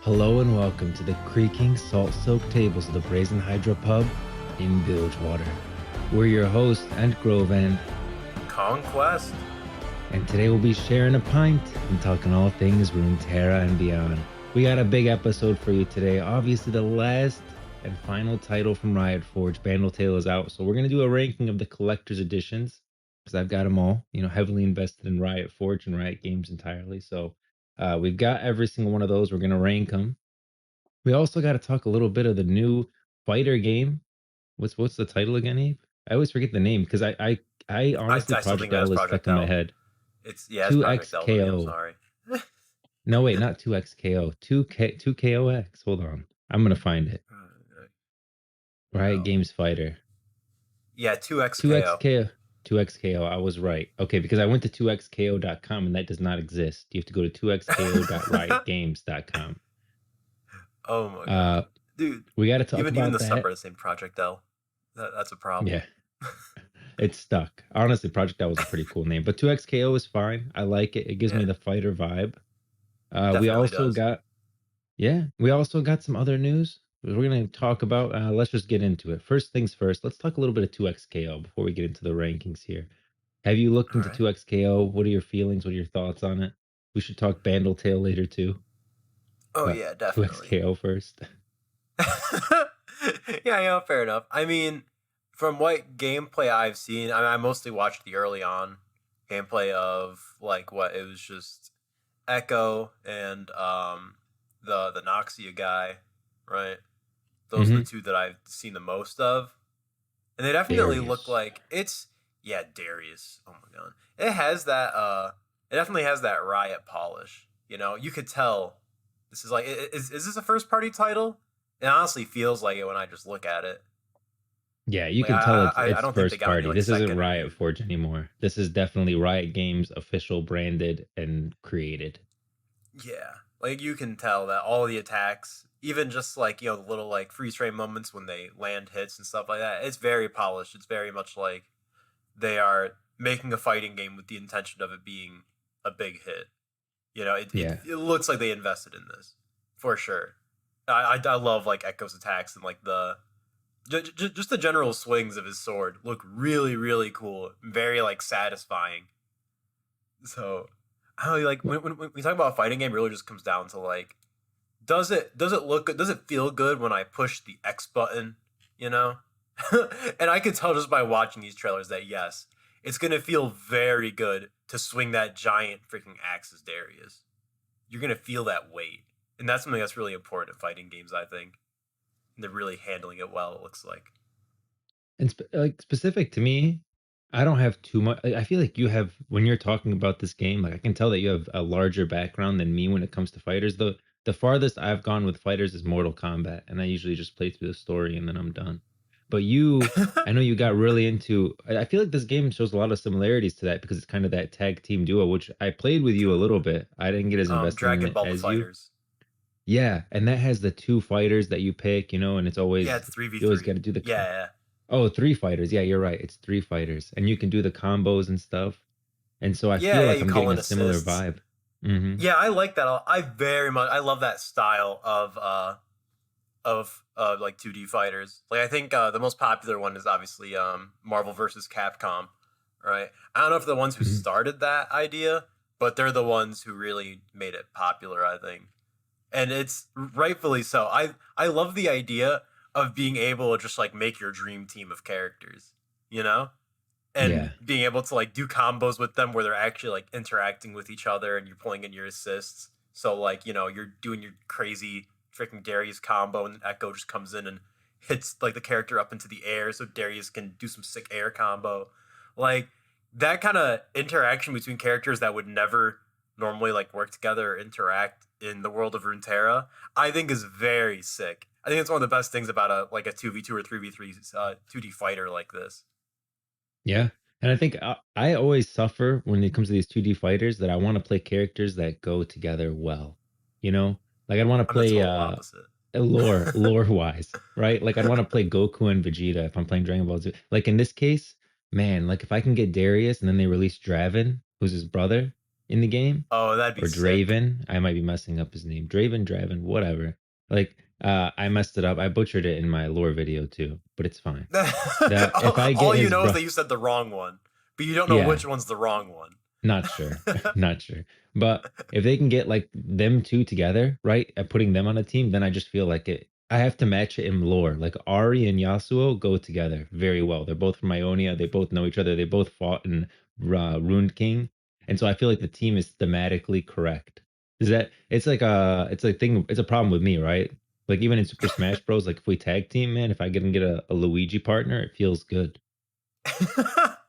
Hello and welcome to the creaking salt-soaked tables of the Brazen Hydra pub in Bilgewater. We're your hosts, Ent Grove and Conquest? and today we'll be sharing a pint and talking all things Runeterra and beyond. We got a big episode for you today. Obviously, the last and final title from Riot Forge, Bandle Tale, is out, so we're going to do a ranking of the collector's editions because I've got them all, heavily invested in Riot Forge and Riot Games entirely. So we've got every single one of those. We're going to rank them. We also got to talk a little bit of the new fighter game. What's the title again, Eve? I always forget the name because I honestly I still think Project that is L is Project stuck in my L. head. It's Project L to me, I'm 2XKO. sorry. No, wait, not 2XKO. 2KOX. Hold on. I'm gonna find it. Riot No. Games Fighter. Yeah, 2XKO. 2XKO. 2XKO. I was right. Okay, because I went to 2xko.com and that does not exist. You have to go to 2xko.riotgames.com. Oh my Uh, god. Dude, we got to talk even about the that. subreddit's named Project L. That's a problem. Yeah. It's stuck. Honestly, Project L was a pretty cool name, but 2XKO is fine. I like it. It gives me Yeah, the fighter vibe. We definitely also does. got, yeah, we also got some other news. We're going to talk about, let's just get into it. First things first, let's talk a little bit of 2XKO before we get into the rankings here. Have you looked into Alright. 2XKO? What are your feelings? What are your thoughts on it? We should talk Bandle Tale later too, Oh but yeah, definitely. 2XKO first. Yeah, fair enough. I mean, from what gameplay I've seen, I mostly watched the early on gameplay of like what it was just Echo and the Noxia guy, right? Those are the Mm-hmm. two that I've seen the most of. And they definitely look Darius. like it's yeah, Darius. Oh my god. It definitely has that Riot polish. You know, you could tell this is like is this a first party title? It honestly feels like it when I just look at it. Yeah, you Like can tell I it's don't think they first got any party. like This isn't second or Riot new. Forge anymore. This is definitely Riot Games official branded and created. Yeah. Like you can tell that all the attacks, even just like, the little like freeze frame moments when they land hits and stuff like that, it's very polished. It's very much like they are making a fighting game with the intention of it being a big hit. You know, Yeah. it looks like they invested in this for sure. I love like Echo's attacks and like just the general swings of his sword look really really cool, very like satisfying. So I don't know, like when we talk about a fighting game, it really just comes down to like does it look good? Does it feel good when I push the X button? You know, and I could tell just by watching these trailers that yes, it's gonna feel very good to swing that giant freaking axe as Darius. You're gonna feel that weight, and that's something that's really important in fighting games, I think. And they're really handling it well. It looks like. And like specific to me, I don't have too much. I feel like you have when you're talking about this game, like I can tell that you have a larger background than me when it comes to fighters. The farthest I've gone with fighters is Mortal Kombat, and I usually just play through the story and then I'm done. But you, I know you got really into. I feel like this game shows a lot of similarities to that because it's kind of that tag team duo, which I played with you a little Dude, bit. I didn't get as invested in Dragon it Ball the as you. Fighters. Yeah, and that has the two fighters that you pick, and it's Yeah, always it's 3v3. you always got to do the Yeah, yeah. Oh, three fighters. Yeah, you're right. It's three fighters, and you can do the combos and stuff. And so I feel Yeah, like you I'm call getting a in similar assists. vibe. Hmm. Yeah, I like that. I love that style of like 2D fighters. Like I think the most popular one is obviously Marvel versus Capcom, right? I don't know if they're the ones who Hmm. started that idea, but they're the ones who really made it popular, I think. And it's rightfully so. I love the idea of being able to just like make your dream team of characters, you know? And Yeah, being able to like do combos with them where they're actually like interacting with each other and you're pulling in your assists. So like, you're doing your crazy freaking Darius combo and then Echo just comes in and hits like the character up into the air so Darius can do some sick air combo. Like that kind of interaction between characters that would never normally like work together or interact in the world of Runeterra, I think is very sick. I think it's one of the best things about a 2v2 or 3v3 2D fighter like this. yeah. And I think I always suffer when it comes to these 2D fighters that I want to play characters that go together well. You know, like I'd want to I'm the play total opposite. lore wise, right? Like I'd want to play Goku and Vegeta if I'm playing Dragon Ball Z. Like in this case, man, like if I can get Darius and then they release Draven, who's his brother. in the game, Oh, that'd be or sick. Draven. I might be messing up his name. Draven, whatever. Like, I messed it up. I butchered it in my lore video too, but it's fine. The if I All get you his know is bro, that you said the wrong one, but you don't know yeah, which one's the wrong one. not sure, not sure. But if they can get like them two together, right, and putting them on a team, then I just feel like it. I have to match it in lore. Like Ari and Yasuo go together very well. They're both from Ionia. They both know each other. They both fought in Rune King, and so I feel like the team is thematically correct. Is that it's a thing. It's a problem with me, right? Like even in Super Smash Bros. Like if we tag team, man, if I can get a Luigi partner, it feels good.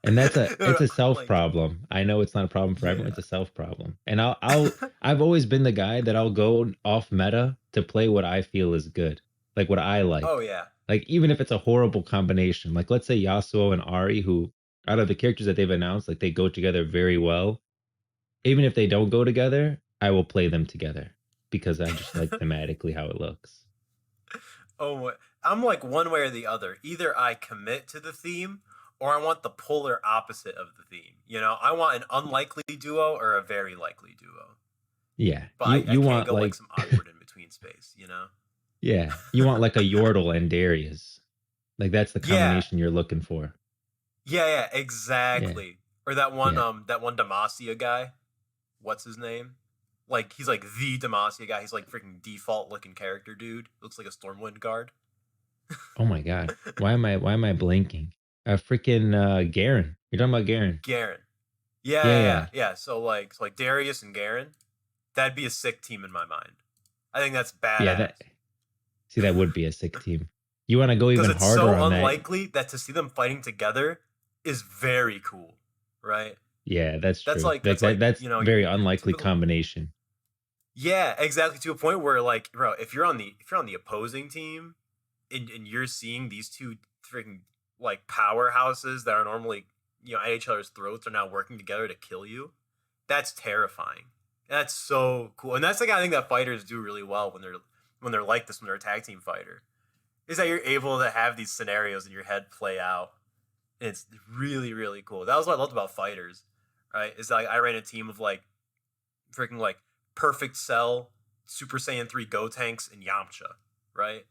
And that's a it's a self Like, problem. I know it's not a problem for everyone. yeah. It's a self problem. And I've always been the guy that I'll go off meta to play what I feel is good, like what I Oh like. yeah. Like even if it's a horrible combination, like let's say Yasuo and Ari, who out of the characters that they've announced, like they go together very well. Even if they don't go together, I will play them together because I just like thematically how it looks. Oh, I'm like one way or the other. Either I commit to the theme or I want the polar opposite of the theme. You know, I want an unlikely duo or a very likely duo. Yeah, But you I you can't want go like like some awkward in between space, you know? yeah, you want like a Yordle and Darius. Like that's the Yeah. combination you're looking for. Yeah, Yeah. exactly. Or Yeah. that one Demacia guy. What's his name? Like he's like the Demacia guy. He's like freaking default looking character dude. Looks like a Stormwind guard. Oh my God. Why am I blanking? Freaking Garen. You're talking about Garen. Garen. Yeah, yeah. Yeah. So like Darius and Garen, that'd be a sick team in my mind. I think that's Yeah, badass. that see that would be a sick team. You want to go Because even it's harder so on that? unlikely that to see them fighting together is very cool, right? Yeah, that's true. Like That's that like, that's you know, very your unlikely typical. combination. Yeah, exactly, to a point where like, bro, if you're on the opposing team and you're seeing these two freaking like powerhouses that are normally, you know, at each other's throats are now working together to kill you, that's terrifying. That's so cool. And that's the kind of thing that fighters do really well when they're like this, when they're a tag team fighter. Is that you're able to have these scenarios in your head play out. And it's really, really cool. That was what I loved about fighters, right? Is like I ran a team of like freaking like Perfect Cell, Super Saiyan 3 Go Tanks, and Yamcha, right?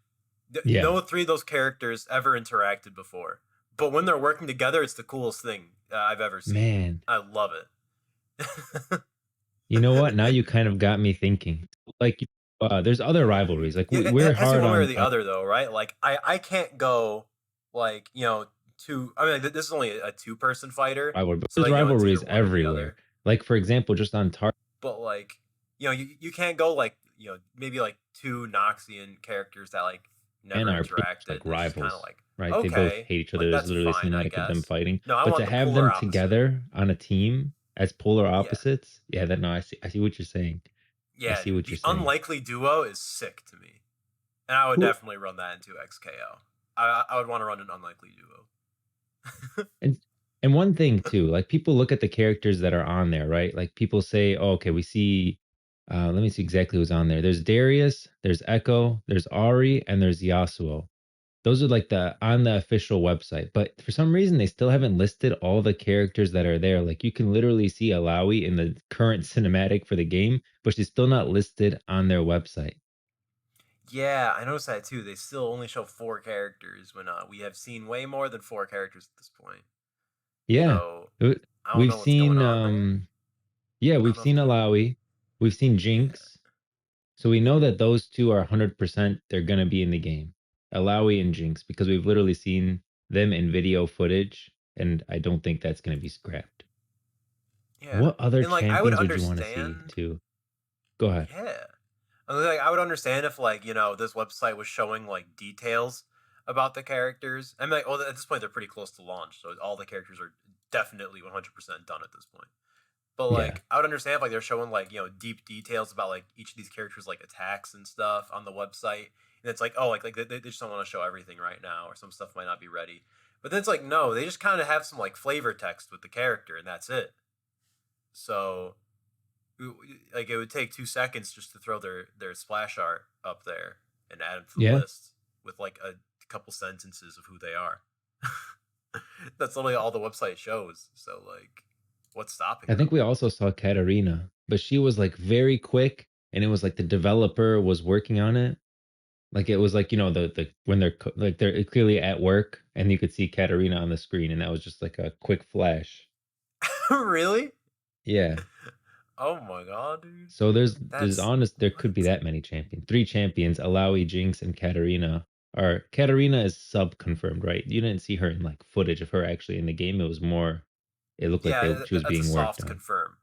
Yeah. No three of those characters ever interacted before. But when they're working together, it's the coolest thing I've ever seen. Man. I love it. You know what? Now you kind of got me thinking. Like there's other rivalries. Like Yeah, we're it has to be hard one way or the other, though, right? Like I can't go like, you know, two. I mean, this is only a two-person fighter, rivalry, but so there's like, you know, it's either rivalries one or the everywhere. other. Like for example, just on Tar But like, you know, you can't go like, you know, maybe like two Noxian characters that like and never are pretty much interacted, like and it's just kind of rivals, like, right? They both okay, hate each other. like There's that's literally a fine, I cinematic of them guess. fighting. No, I But to want the have polar them opposite. together on a team as polar Yeah, opposites, yeah, that no, I see what you're saying. I yeah, see dude. what you're The saying. unlikely duo is sick to me, and I would Who definitely run that into XKO. I would want to run an unlikely duo. and and one thing too, like people look at the characters that are on there, right? Like people say, oh, okay, we see let me see exactly who's on there. There's Darius, there's Echo, there's Ari, and there's Yasuo. Those are like the on the official website, but for some reason they still haven't listed all the characters that are there. Like you can literally see Alawi in the current cinematic for the game, but she's still not listed on their website. Yeah, I noticed that too. They still only show four characters when we have seen way more than four characters at this point. Yeah. So Uh, I don't We've know what's going seen on there. yeah, I we've don't know if seen they're Alawi, we've seen yeah. Jinx. So we know that those two are 100% they're going to be in the game. Alawi and Jinx because we've literally seen them in video footage and I don't think that's going to be scrapped. Yeah. What other And like I would champions would you want to see understand. too? Go ahead. Yeah. I mean, like I would understand if like, you know, this website was showing like details about the characters. I mean like, well, at this point they're pretty close to launch, so all the characters are definitely 100% done at this point. But Yeah. like I would understand if like they're showing like, you know, deep details about like each of these characters like attacks and stuff on the website. And it's like, oh, like they just don't want to show everything right now, or some stuff might not be ready. But then it's like, no, they just kind of have some like flavor text with the character and that's it. So like it would take 2 seconds just to throw their splash art up there and add them to the Yeah. list with like a couple sentences of who they are. That's literally all the website shows. So like, What's stopping I think them? we also saw Katarina, but she was like very quick, and it was like the developer was working on it. Like it was like the when like they're clearly at work, and you could see Katarina on the screen, and that was just like a quick flash. Really? Yeah. Oh my god, dude. So there's That's honest there could be what? that many champions. Three champions, Alawi, Jinx, and Katarina. Or Katarina is sub confirmed, right? You didn't see her in like footage of her actually in the game. It was more it looked like Yeah, she was that's a being worked soft on. confirm.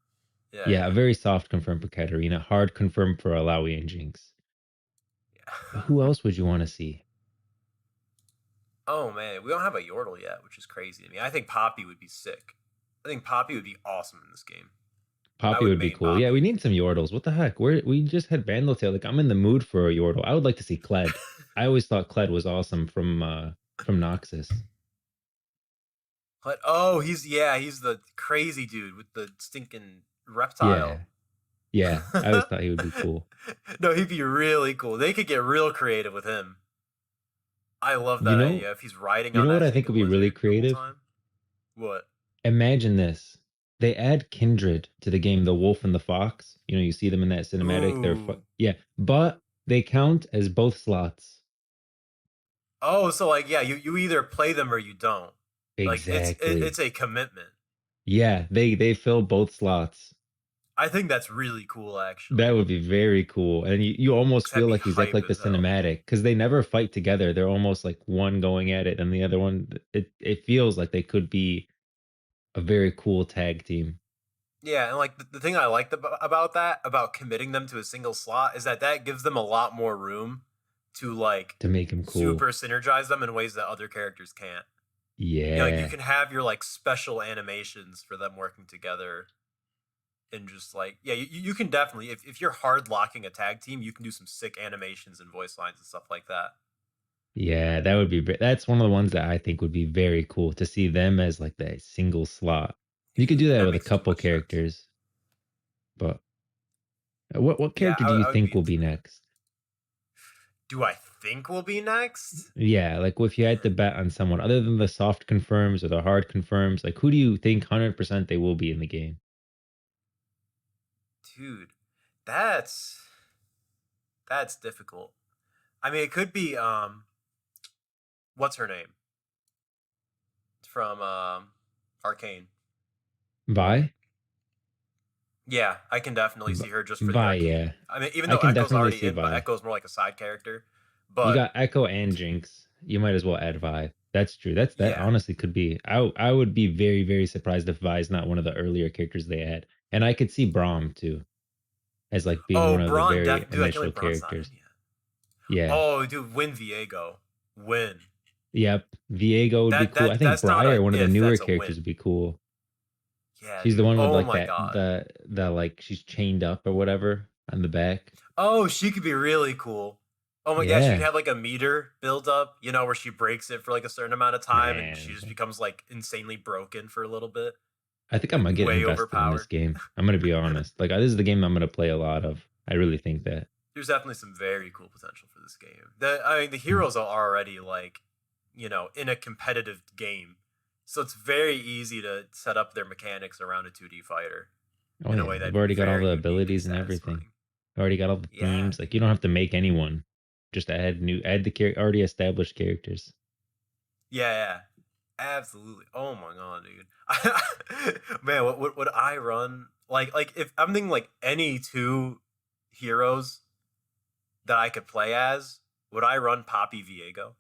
Yeah, Yeah, a yeah, very soft confirmed for Katarina, hard confirmed for Alawi and Jinx. yeah. But who else would you want to see? Oh man, we don't have a Yordle yet, which is crazy to me. I think Poppy would be sick. I think Poppy would be awesome in this game. I Poppy would would be main cool. Yeah, we Poppy. need some Yordles. What the heck? We just had Bandle Tale. Like I'm in the mood for a Yordle. I would like to see Kled. I always thought Kled was awesome from Noxus. But oh, he's the crazy dude with the stinking reptile. Yeah. Yeah. I always thought he would be cool. No, he'd be really cool. They could get real creative with him. I love You that know, idea. If he's riding you on know what that I think would stinking be really lizard the whole creative? time. What? Imagine this. They add Kindred to the game, the wolf and the fox. You see them in that cinematic. Ooh. Yeah, but they count as both slots. Oh, so like yeah, you either play them or you don't. Like Exactly. it's a commitment. Yeah, they fill both slots. I think that's really cool That actually. would be very cool. And you almost 'Cause that'd feel be like exactly hype like the as hell. cinematic because they never fight together. They're almost like one going at it and the other one. It feels like they could be a very cool tag team Yeah, and like the thing I liked about that, about committing them to a single slot, is that that gives them a lot more room to like to make them cool. super synergize them in ways that other characters can't. Like you Yeah. can have your like special animations for them working together, and just like yeah, you can definitely if you're hard locking a tag team, you can do some sick animations and voice lines and stuff like that. Yeah, that would be that's one of the ones that I think would be very cool to see them as like that single slot. You could do Dude, that that with a makes too couple much sense. characters, but what Yeah, character do you I would think be will into be it. next? Do I think we'll be next? Yeah, like if you had to bet on someone other than the soft confirms or the hard confirms, like who do you think 100% they will be in the game? Dude, that's that's difficult. I mean, it could be what's her name from Arcane. Vi? Yeah, I can definitely Vi, see her just for the Vi, Arcane. yeah. I mean, even I though can Echo's definitely already see in, but Vi. Echo's more like a side character. You But got Echo and Jinx. You might as well add Vi. That's true. That yeah. honestly could be. I would be very very surprised if Vi is not one of the earlier characters they add. And I could see Braum too as like being Oh, one of the Braun, very dude, I can't initial believe Braun's not in characters. yet. Yeah. Oh, dude, win Viego, win. Yep. Viego would be That cool. I that think that's not a Briar, one of the if, newer that's a characters, win. would be cool. Yeah, She's the dude. one with Oh like my that god. the like she's chained up or whatever on the back. Oh, she could be really cool. Oh my gosh, she could Yeah. have like a meter build up, where she breaks it for like a certain amount of time and she just Man. becomes like insanely broken for a little bit. I think I'm Like gonna get way invested in this overpowered. game. I'm gonna be honest. Like this is the game I'm gonna play a lot of. I really think that. There's definitely some very cool potential for this game. I mean the heroes are already like, in a competitive game. So it's very easy to set up their mechanics around a 2D fighter Oh in a yeah, way that'd they've be already got all very the unique and abilities and everything. satisfying. Already got all the Yeah, themes. Like you dude. don't have to make anyone. Just add the already established characters. Yeah, yeah. Absolutely. Oh my god, dude. Man, what would I run? Like if I'm thinking like any two heroes that I could play as, would I run Poppy Viego?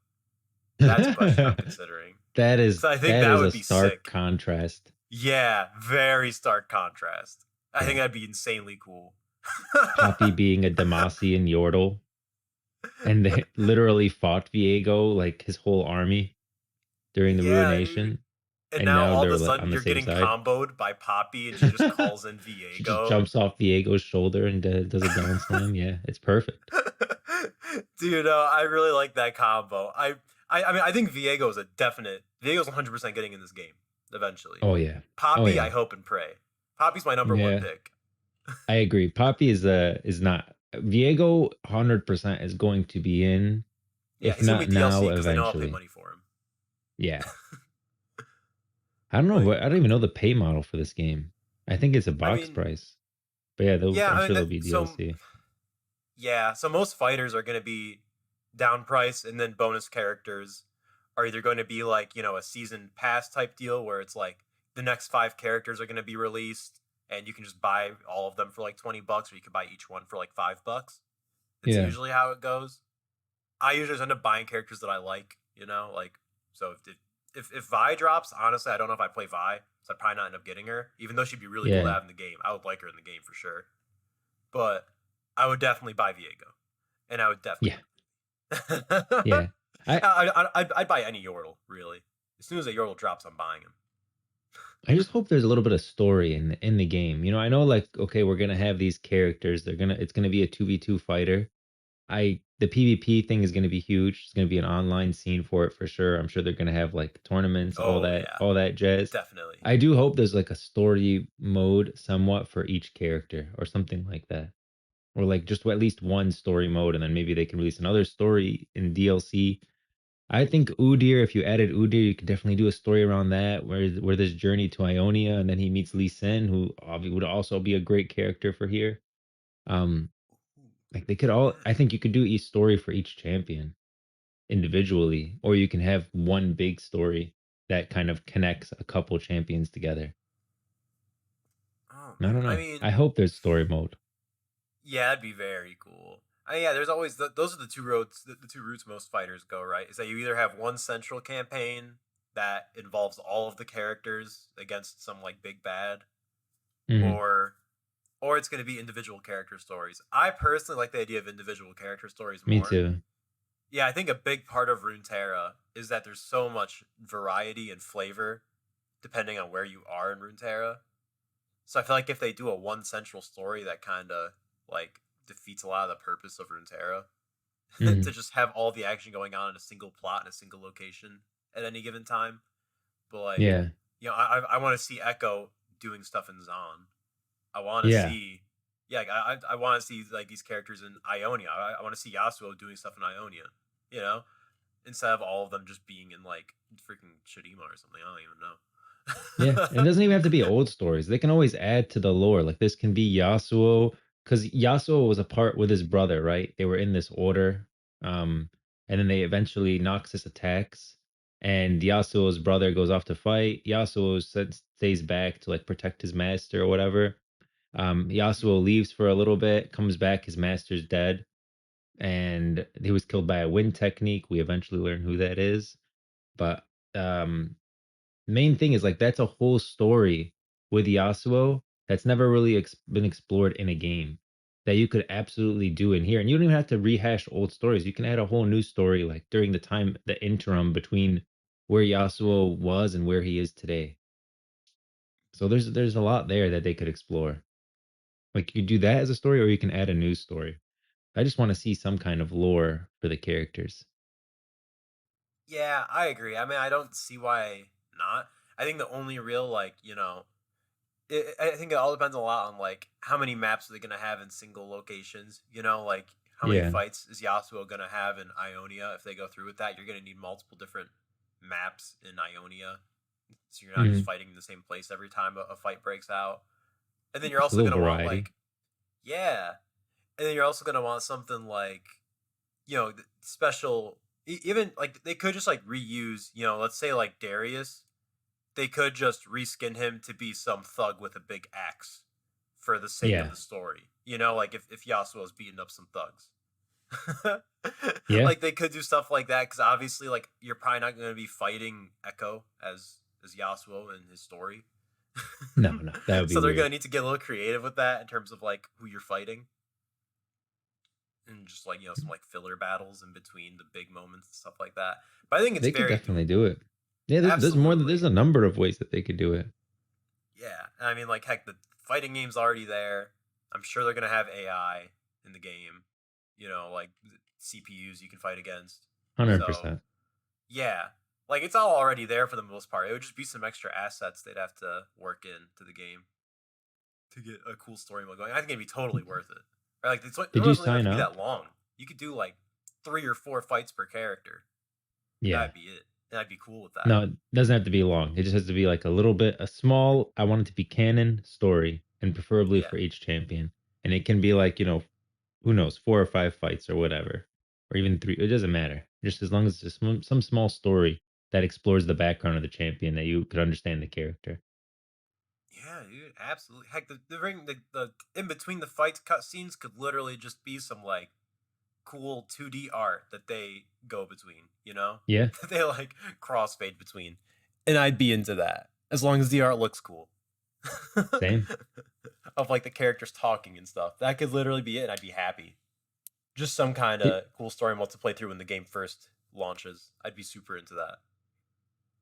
That's a question I'm considering. that is So I think that that is a would be stark sick. contrast. Yeah, very stark contrast. I think Yeah. that'd be insanely cool. Poppy being a Demacian Yordle, and they literally fought Viego like his whole army during the Yeah, dude. Ruination, And and now now all of they're a like sudden on the you're same getting side. comboed by Poppy and she just calls in She just Viego. jumps off Viego's shoulder and does a down slam. Yeah, it's perfect. Dude, I really like that combo. I mean, I think Viego's a definite. Viego's 100% getting in this game eventually. Oh yeah, oh Poppy, yeah, I hope and pray. Poppy's my number one yeah. pick. I agree. Poppy is not Viego 100% is going to be in, Yeah, if he's gonna be not DLC now, because they know I'll pay eventually. money for him. Yeah. I don't know Like, what I don't even know the pay model for this game. I think it's a I box mean, price. But yeah, yeah, I'm I mean sure that there'll be so DLC. yeah, so most fighters are going to be down price, and then bonus characters are either going to be like, a season pass type deal where it's like the next 5 characters are going to be released and you can just buy all of them for like $20, or you could buy each one for like $5. It's Yeah. usually how it goes. I usually just end up buying characters that I like, so if Vi drops, honestly, I don't know if I play Vi, so I'd probably not end up getting her, even though she'd be really cool to Yeah. have in the game. I would like her in the game for sure, but I would definitely buy Viego, and I would definitely Yeah. buy. Yeah. I I'd buy any Yordle really. As soon as a Yordle drops, I'm buying him. I just hope there's a little bit of story in the game. I know like okay, we're gonna have these characters. It's gonna be a 2v2 fighter. The PvP thing is gonna be huge. It's gonna be an online scene for it for sure. I'm sure they're gonna have like tournaments, Oh yeah, all that jazz. definitely. I do hope there's like a story mode somewhat for each character or something like that. Or like just at least one story mode, and then maybe they can release another story in DLC. I think Udyr, if you added Udyr, you could definitely do a story around that, where this journey to Ionia, and then he meets Lee Sin, who would also be a great character for here. Um, like they could all, I think you could do each story for each champion individually, or you can have one big story that kind of connects a couple champions together. Oh I man, don't I know. mean, I hope there's story mode. yeah, that'd be very cool. Yeah, there's always those are the two roads, the two routes most fighters go, right? Is that you either have one central campaign that involves all of the characters against some like big bad, Hmm. or it's going to be individual character stories. I personally like the idea of individual character stories Me more. too. Yeah, I think a big part of Runeterra is that there's so much variety and flavor depending on where you are in Runeterra. So I feel like if they do a one central story, that kind of like defeats a lot of the purpose of Runeterra to Hmm. just have all the action going on in a single plot in a single location at any given time. But like, Yeah. I want to see Echo doing stuff in Zon. I want to Yeah. see, yeah, like, I want to see like these characters in Ionia. I want to see Yasuo doing stuff in Ionia. You know, instead of all of them just being in like freaking Shadima or something. I don't Yeah, even and it doesn't even have to be old stories. They can always add to the lore. Like this can be Yasuo, because Yasuo was apart with his brother, right? They were in this order, and then they eventually Noxus attacks, and Yasuo's brother goes off to fight. Stays back to like protect his master or whatever. know. Yasuo leaves for a little bit, comes back, his master's dead, and he was killed by a wind technique. We eventually learn who that is, but um main thing is like that's a whole story with Yasuo that's never really been explored in a game that you could absolutely do in here. And you don't even have to rehash old stories. You can add a whole new story like during the interim between where Yasuo was and where he is today. So there's a lot there that they could explore. Like you could do that as a story, or you can add a new story. I just want to see some kind of lore for the characters. Yeah, I agree. I mean, I don't see why not. I think the only real I think it all depends a lot on like how many maps are they gonna have in single locations. Like how many Yeah. fights is Yasuo gonna have in Ionia? If they go through with that, you're gonna need multiple different maps in Ionia, so you're not just Mhm. fighting in the same place every time a fight breaks out. And then you're Just a also little gonna want variety. like, yeah, and then you're also gonna want something like special. Even like they could just like reuse. Let's say like Darius, they could just reskin him to be some thug with a big axe for the sake of Yeah. the story. Like if Yasuo's beating up some thugs. Yeah. Like they could do stuff like that because obviously like you're probably not going to be fighting Echo as Yasuo in his story. No, no, that would be So they're going weird. to need to get a little creative with that in terms of like who you're fighting, and just like some like filler battles in between the big moments and stuff like that. But I think it's They could very definitely do doable. it. Yeah, there's Absolutely. a number of ways that they could do it. Yeah. I mean, like, heck, the fighting game's already there. I'm sure they're going to have AI in the game, like CPUs you can fight against. So, 100%. yeah. Like, it's all already there for the most part. It would just be some extra assets they'd have to work into the game to get a cool story mode going. I think it'd be totally worth it. Right? Like, it Did you doesn't even have sign to be up? that long. You could do, like, 3 or 4 fights per character. Yeah. That'd be it. and I'd be cool with that. No, it doesn't have to be long. It just has to be like a little bit, a small. I want it to be canon story, and preferably Yeah. for each champion. And it can be like, who knows, 4 or 5 fights or whatever, or even 3. It doesn't matter. Just as long as it's some small story that explores the background of the champion that you could understand the character. Yeah, dude, absolutely. Heck, the in between the fights cutscenes could literally just be some like cool 2D art that they go between, you know? Yeah, They like crossfade between. And I'd be into that. As long as the art looks cool. same. Of like the characters talking and stuff. That could literally be it and I'd be happy. Just some kind It, of cool story mode to play through when the game first launches. I'd be super into that.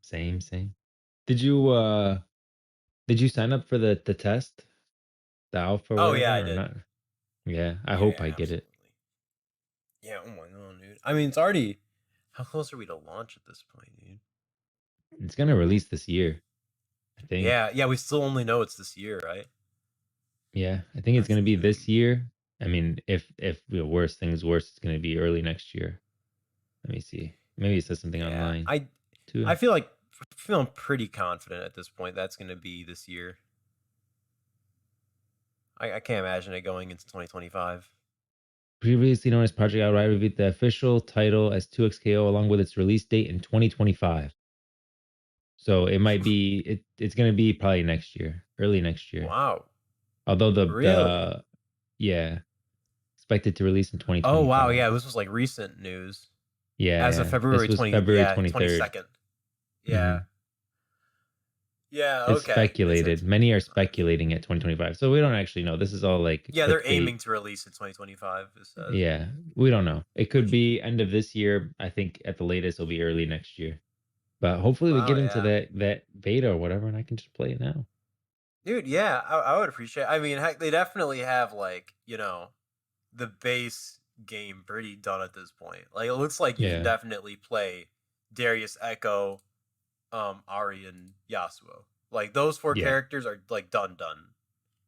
same. Did you sign up for the test, the alpha or Oh yeah, whatever, I or did. not? Yeah, I hope Yeah, I get it. absolutely. Yeah, oh my god, dude. I mean, it's already how close are we to launch at this point, dude? It's gonna release this year, I think. Yeah, we still only know it's this year, right? Yeah, I think it's That's gonna the be this thing. year. I mean, if worse things worse, it's gonna be early next year. Let me see. Maybe it says something Yeah, online I too. feel like feeling pretty confident at this point that's going to be this year. I can't imagine it going into 2025. Previously known as Project Outright, revealed the official title as 2XKO along with its release date in 2025. So it might be it's gonna be probably next year, early next year. Wow, Although really? yeah, expected to release in Oh wow, 2025. yeah, this was like recent news. As of Yeah. This February was 20, February yeah, 23rd. 22nd. Yeah. Hmm. Yeah, It's okay. It's speculated. Many are 2025. speculating at 2025. So we don't actually know. This is all like Yeah, they're clickbait. aiming to release in 2025, it says. Yeah, we don't know. It could Which be end of this year. I think at the latest it'll be early next year. But hopefully we wow, get into yeah. that beta or whatever, and I can just play it now. Dude, yeah, I would appreciate. I mean, heck, they definitely have like, the base game pretty done at this point. Like it looks like you can Yeah, definitely play Darius Echo, Ari, and Yasuo. Like those four yeah, characters are like done.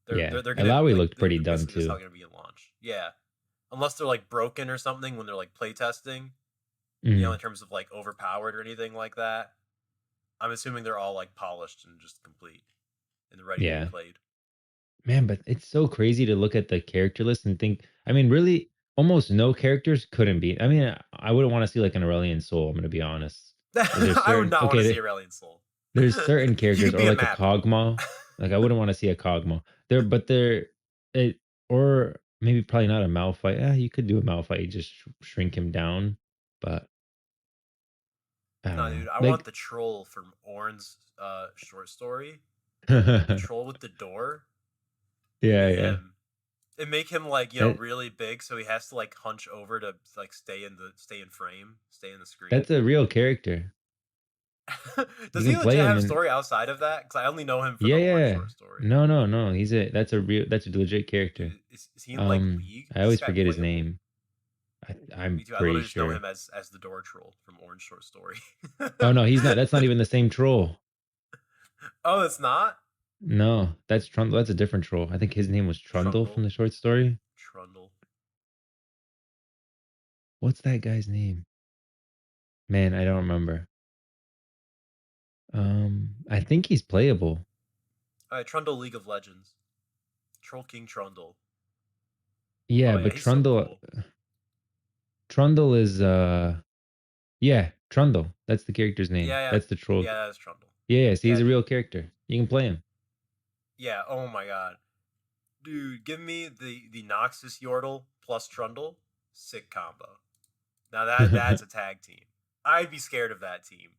They're yeah. they're, they're gonna Alawi like looked they're pretty done basically just too. how gonna be in launch. Yeah, unless they're like broken or something when they're like playtesting. Mm, In terms of like overpowered or anything like that. I'm assuming they're all like polished and just complete and ready to be yeah, played. man. But it's so crazy to look at the character list and think. I mean, really, almost no characters couldn't be. I mean, I wouldn't want to see like an Aurelion Soul. I'm gonna be honest. There's I would certain not want okay. to see Aurelion Soul. There's certain You characters could or be a like a map. Kog'Maw. Like I wouldn't want to see a Kog'Maw. They're it or maybe probably not a Malphite. Yeah, you could do a Malphite, just shrink him down. But I don't No, know. dude, I want Like the troll from Orn's short story. The yeah, troll with the door. Give me yeah. him. And make him like, That really big so he has to like hunch over to like stay in frame, stay in the screen. that's a real character. You Does can he play legit him have a in story outside of that? Because I only know him for yeah, the Orange yeah. short story. No. That's a legit character. Dude, is he in like League? I Is this always guy forget his playable? name. I'm Me too. I pretty literally just know sure. him as the door troll from Orange short story. Oh no, he's not. That's not even the same troll. Oh, it's not No, that's Trundle. That's a different troll. I think his name was Trundle from Trundle. the short story. Trundle. What's that guy's name? Man, I don't remember. I think he's playable. All right, Trundle League of Legends. Troll King Trundle. Yeah, Oh yeah, but he's so cool. Trundle is yeah, Trundle. That's the character's name. Yeah, That's the troll. yeah, that is Trundle. Yeah, so he's Yeah, a real dude. character. You can play him. Yeah. Oh my god, dude. Give me the Noxus Yordle plus Trundle. Sick combo. Now that's a tag team. I'd be scared of that team.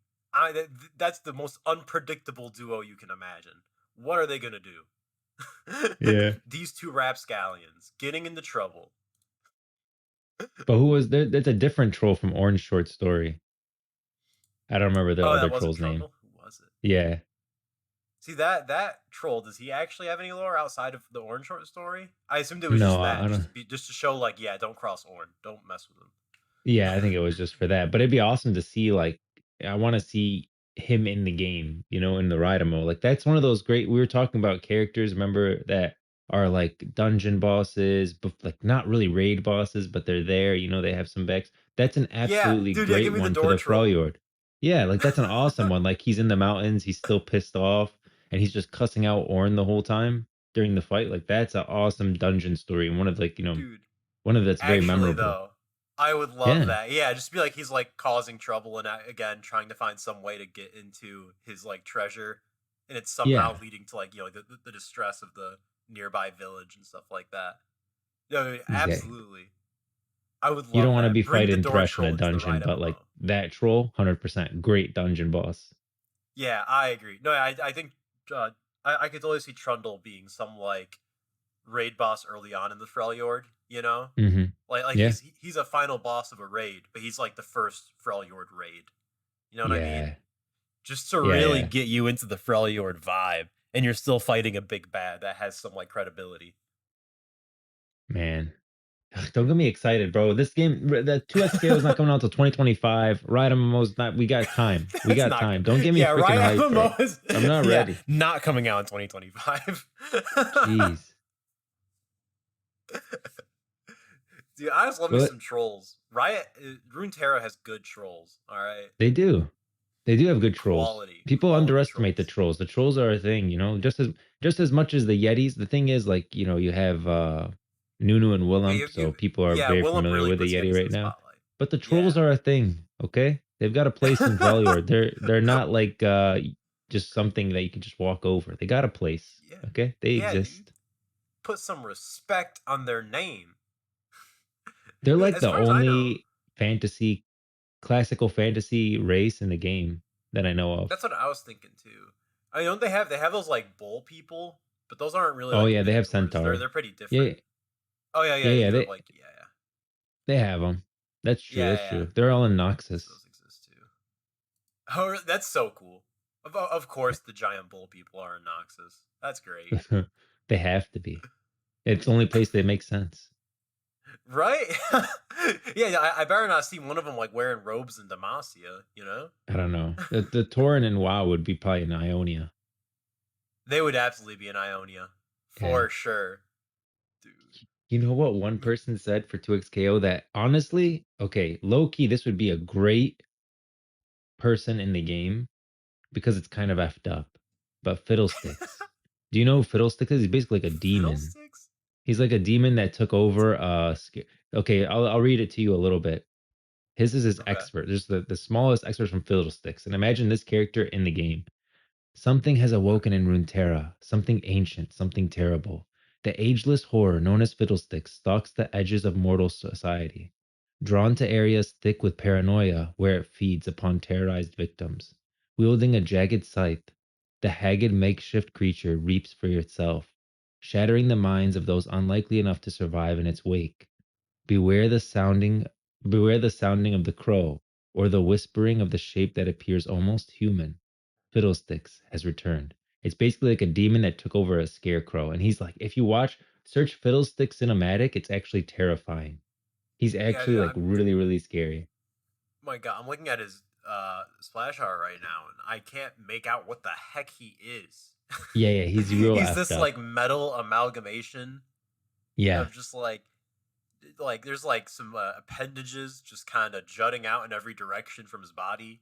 That's the most unpredictable duo you can imagine. What are they gonna do? Yeah. These two rapscallions getting into trouble. But who was there? That's a different troll from Orange Short Story. I don't remember the Oh, other that wasn't troll's name. Trundle. Who was it? Yeah. See that troll? Does he actually have any lore outside of the Orange short story? I assumed it was No, just that, I don't. just to show like, yeah, don't cross Orn, don't mess with Yeah, I think it him. was just for that. But it'd be awesome to see like I want to see him in the game, in the RiotMMO. Like that's one of those great we were talking about characters, remember that are like dungeon bosses, but like not really raid bosses, but they're there, they have some backs. That's an Yeah, absolutely dude, yeah, give great me the one for door the troll. Freljord. Yeah, like that's an awesome one. Like he's in the mountains, he's still pissed off, and he's just cussing out Ornn the whole time during the fight. Like that's an awesome dungeon story and one of like, Dude, one of that's very actually memorable. though, I would love Yeah. that. Yeah, just be like he's like causing trouble and again trying to find some way to get into his like treasure, and it's somehow Yeah. leading to like the distress of the nearby village and stuff like that. No, Yeah. absolutely. I would You don't love want to be that. Bring the fighting door Thresh in a troll into the dungeon, Riot but like MMO. that troll, 100% great dungeon boss. Yeah, I agree. No, I think uh, I could totally see Trundle being some like raid boss early on in the Freljord. You know, Hmm. like Yeah. he's a final boss of a raid, but he's like the first Freljord raid. You know what I mean? Yeah. Just to Yeah. really Yeah. get you into the Freljord vibe, and you're still fighting a big bad that has some like credibility. Man. Ugh, don't get me excited, bro. This game, the 2XKO is not coming out until 2025. Riot MMO's not, we got time. We That's got not time. good. Don't get me Yeah, freaking Riot hyped, bro. MMO is I'm not yeah ready. not coming out in 2025. Jeez. Dude, I just love me But some trolls. Riot Runeterra has good trolls. All right, they do. They do have good trolls. People quality underestimate the trolls. trolls. The trolls are a thing, just as much as the Yetis. The thing is, like, you have Nunu and Yeah, Willump, so people are yeah. very Willump familiar really with the puts Yeti Yetis in right the now. spotlight. But the trolls Yeah. are a thing, okay? They've got a place in Freljord. They're not like just something that you can just walk over. They got a place, Yeah, okay? They yeah, dude. exist. Put some respect on their name. They're like As the far as I know, only fantasy classical fantasy race in the game that I know of. that's what I was thinking too. I mean, don't they have those like bull people, but those aren't really Oh like yeah, they have minotaurs. They're Centaur. they're pretty Yeah, different. Oh yeah, yeah, yeah. They yeah. do have They like they have them. That's true. yeah, That's yeah. Yeah. true. They're all in So Noxus. those exist too. Oh, that's so cool. Of course, the giant bull people are in Noxus. That's great, They have to be. It's the only place they make sense. right? Yeah, I better not see one of them like wearing robes in Demacia. You know, I don't know. The Tauren in WoW would be probably in Ionia. they would absolutely be in Ionia Yeah. for sure, dude. You know what one person said for 2XKO that honestly, okay, low key, this would be a great person in the game because it's kind of effed up. But Fiddlesticks. Do you know who Fiddlesticks is? He's basically like a demon. Fiddlesticks? He's like a demon that took over okay, I'll read it to you a little bit. His is his Okay. expert. Just the smallest expert from Fiddlesticks. And imagine this character in the game. Something has awoken in Runeterra, something ancient, something terrible. The ageless horror known as Fiddlesticks stalks the edges of mortal society, drawn to areas thick with paranoia where it feeds upon terrorized victims. Wielding a jagged scythe, the haggard makeshift creature reaps for itself, shattering the minds of those unlikely enough to survive in its wake. Beware the sounding beware the sounding of the crow, or the whispering of the shape that appears almost human. Fiddlesticks has returned. It's basically like a demon that took over a scarecrow. And he's like, if you search Fiddlesticks cinematic, it's actually terrifying. He's Yeah, actually like really, really scary. my God, I'm looking at his splash art right now, and I can't make out what the heck he is. Yeah, yeah, he's real He's effed this up. like metal amalgamation Yeah, of just like there's like some appendages just kind of jutting out in every direction from his body.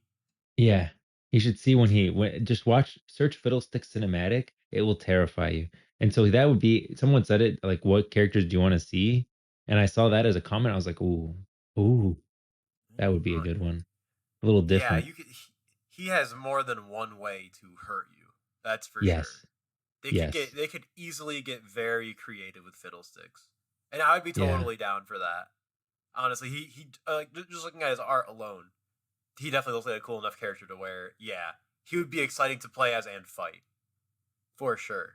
yeah. You should see Dude, just search Fiddlesticks cinematic. It will terrify you. And so that would be, someone said it, like, what characters do you want to see? And I saw that as a comment. I was like, ooh, that would be a good one. A little yeah, different. you could. He has more than one way to hurt you. That's for sure. Yes, yes, They could easily get very creative with fiddlesticks, and I would be yeah. totally down for that. Honestly, he just looking at his art alone, he definitely looks like a cool enough character to where, yeah, he would be exciting to play as and fight for sure.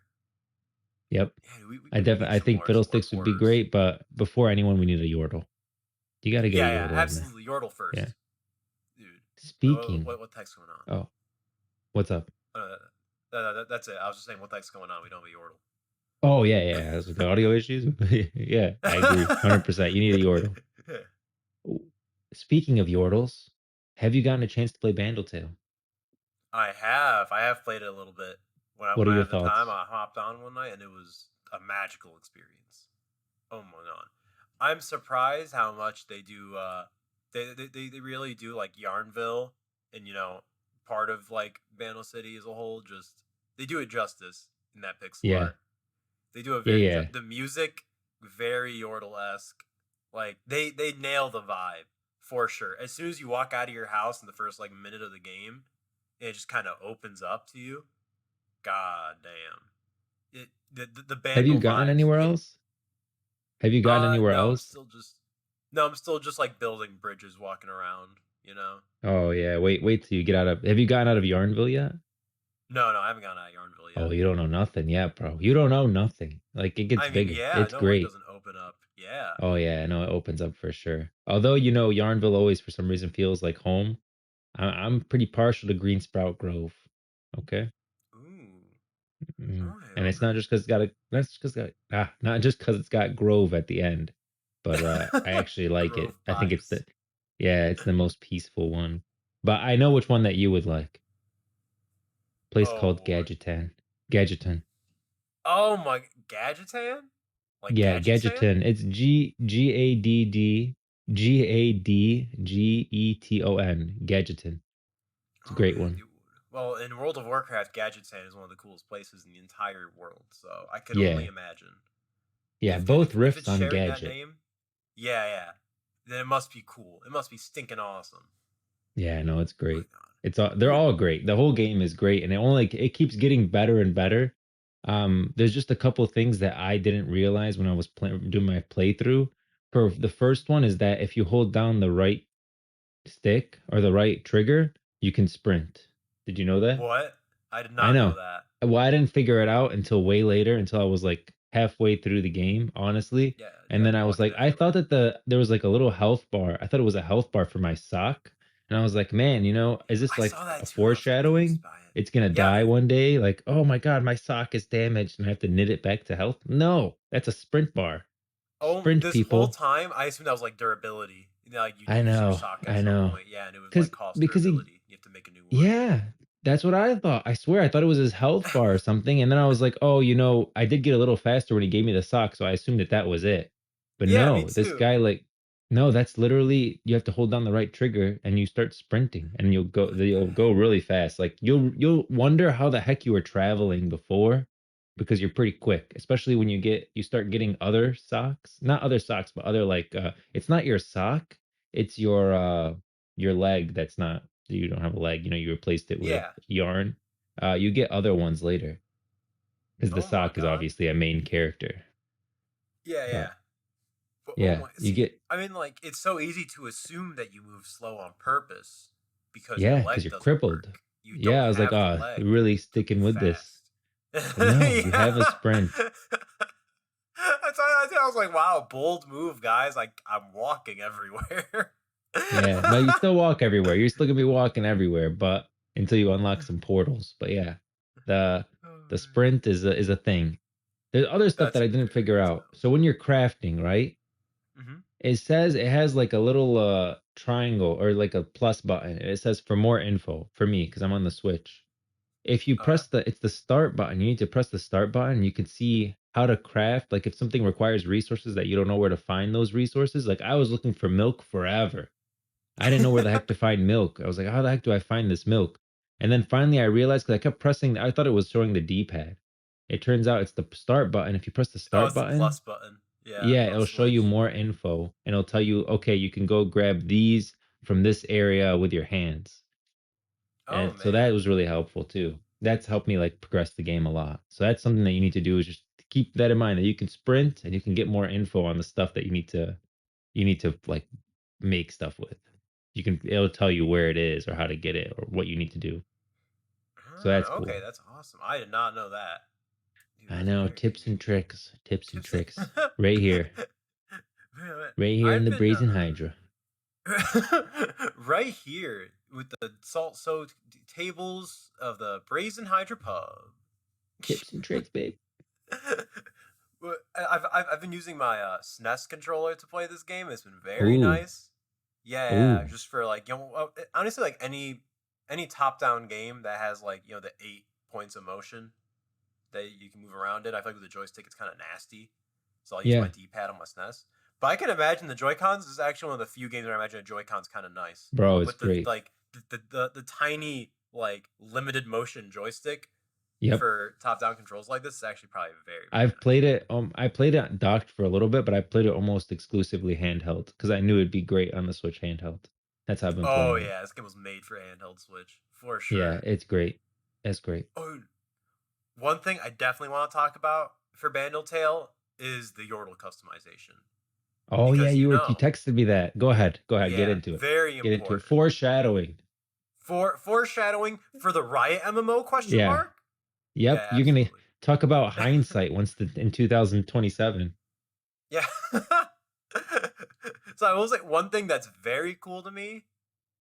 Yep. Yeah, I we need definitely I think some more Fiddlesticks would be horrors. great, but before anyone, we need a Yordle. You got to get a Yeah, yeah, Yordle in there. absolutely. Yordle Yeah. first, dude. Speaking. What text going on? Oh, what's up? That's it. I was just saying what text going on. We don't have a Yordle. Oh yeah, yeah. I was like, the audio issues. Yeah, I agree, 100%. You need a Yordle. Ooh, speaking of Yordles, have you gotten a chance to play Bandle Tale? I have. I have played it a little bit. What When are I your have the time, thoughts? I hopped on one night and it was a magical experience. Oh my God. I'm surprised how much they do they really do like Yarnville and part of like Bandle City as a whole. Just they do it justice in that pixel Yeah. art. They do a Yeah, very yeah. the music very Yordle-esque. Like they nail the vibe for sure. As soon as you walk out of your house in the first like minute of the game, it just kind of opens up to you. God damn. The Have you Bandle gotten vibes. anywhere else? Have you gotten anywhere No, else? I'm still just like building bridges walking around, you know. Oh yeah, wait till you get out of. Have you gotten out of Yarnville yet? No, I haven't gone out of Yarnville Oh, yet. you don't know nothing yet, bro. You don't know nothing. Like it gets I mean, bigger. yeah, It's no, where it great. doesn't open up. Yeah. Oh yeah, I know it opens up for sure. Although Yarnville always for some reason feels like home. I'm pretty partial to Green Sprout Grove. Okay. Ooh. And it's Okay. not just because it's got a that's just got not just because it's got Grove at the end, but I actually like it. Grove I think it's vibes. the yeah, it's the most peaceful one. But I know which one that you would like. Place called Oh. Gadgetan. Gadgetan. Oh my Gadgetan? Like Yeah, Gadget Sand? Gadgeton. It's Gadgeton. Gadgeton. It's a great Okay, one. dude. Well, in World of Warcraft, Gadget Sand is one of the coolest places in the entire world, so I could only Yeah. imagine. Yeah, If both if riffs it's on sharing that Gadget. name, yeah, then it must be cool. It must be stinking awesome. Yeah, no, it's Oh my great. god. It's all they're Who all great. The whole game is great, and it keeps getting better and better. There's just a couple things that I didn't realize when I was doing my playthrough. For the first one is that if you hold down the right stick or the right trigger, you can sprint. Did you know that? what? I did I not know know. that. Well, I didn't figure it out until way later, until I was like halfway through the game, honestly. Yeah, you And gotta then be I was walking like, I thought everywhere. that there was like a little health bar. I thought it was a health bar for my sock. And I was like, man, is this I like saw that a too and I was confused foreshadowing? by it. It's gonna Yeah, die one day. Like, oh my God, my sock is damaged and I have to knit it back to health. No, that's a sprint bar. Sprint this whole people. time I assumed that was like durability. Like you'd I use your know, sock at I some know. point. Yeah, and it was like Cause cost because he durability. You have to make a new one. yeah, that's what I thought. I swear I thought it was his health bar or something. And then I was like, oh, I did get a little faster when he gave me the sock, so I assumed that that was it. But Yeah, me no, this too. guy like, no, that's literally you have to hold down the right trigger and you start sprinting and What the you'll go heck? really fast. Like you'll wonder how the heck you were traveling before because you're pretty quick, especially when you start getting other socks, not other socks, but other like it's not your sock, it's your leg that's not you don't have a leg, you replaced it with Yeah. yarn. You get other ones later because the Oh my sock is god. obviously a main character. Yeah. But But oh yeah, my, you see, get I mean, like it's so easy to assume that you move slow on purpose because your yeah, because leg you're doesn't crippled. work. You Yeah, don't I was like, have the oh, leg we're really to sticking move with this. fast. But no, you have a Yeah. sprint. I was like, wow, bold move, guys. Like I'm walking everywhere. Yeah, no, you still walk everywhere. You're still gonna be walking everywhere, but until you unlock some portals. But yeah, the the sprint is a thing. There's other stuff That's that I didn't very figure good to out. So when you're crafting, right? know. It says it has like a little triangle or like a plus button. It says for more info for me because I'm on the Switch. If you Okay. press it's the start button. You need to press the start button. You can see how to craft. Like if something requires resources that you don't know where to find those resources. Like I was looking for milk forever. I didn't know where the heck to find milk. I was like, how the heck do I find this milk? And then finally I realized because I kept pressing, I thought it was showing the D-pad. It turns out it's the start button. If you press the Oh, start it's the button, plus button. Yeah, yeah, on it'll show you Switch. more info and it'll tell you, okay, you can go grab these from this area with your hands. Oh And so that man. was really helpful too. That's helped me like progress the game a lot. So that's something that you need to do is just keep that in mind that you can sprint and you can get more info on the stuff that you need to like make stuff with. It'll tell you where it is or how to get it or what you need to do. So that's Okay, cool. that's awesome. I did not know that. Dude, I that's know very tips and tricks, tips and tips. tricks right here, Man, right here in I've the been Brazen Hydra. right here with the salt soaked tables of the Brazen Hydra pub. Tips and tricks, babe. I've been using my SNES controller to play this game. It's been very Ooh, nice. Yeah, ooh, just for like honestly like any top down game that has like the 8 points of motion that you can move around it. I feel like with the joystick it's kind of nasty, so I'll use my yeah, D-pad on my SNES. But I can imagine the Joy Cons is actually one of the few games where I imagine a Joy Con's kind of nice bro, it's with the great. like the tiny like limited motion joystick Yep. for top down controls like this is actually probably very very I've nice. played it. I played it docked for a little bit, but I played it almost exclusively handheld because I knew it'd be great on the Switch handheld. That's how I've been Oh playing it. yeah, this game was made for handheld Switch for Yeah, sure. it's great. It's great. Oh, one thing I definitely want to talk about for Bandle Tale is the Yordle customization Oh yeah, because you texted me that. Go ahead. Go ahead. Get yeah, into it. very Get into it. important. Foreshadowing. For foreshadowing for the Riot MMO question Yeah. mark? Yep. Yeah, You're gonna absolutely. talk about hindsight once in 2027. Yeah. So I will say one thing that's very cool to me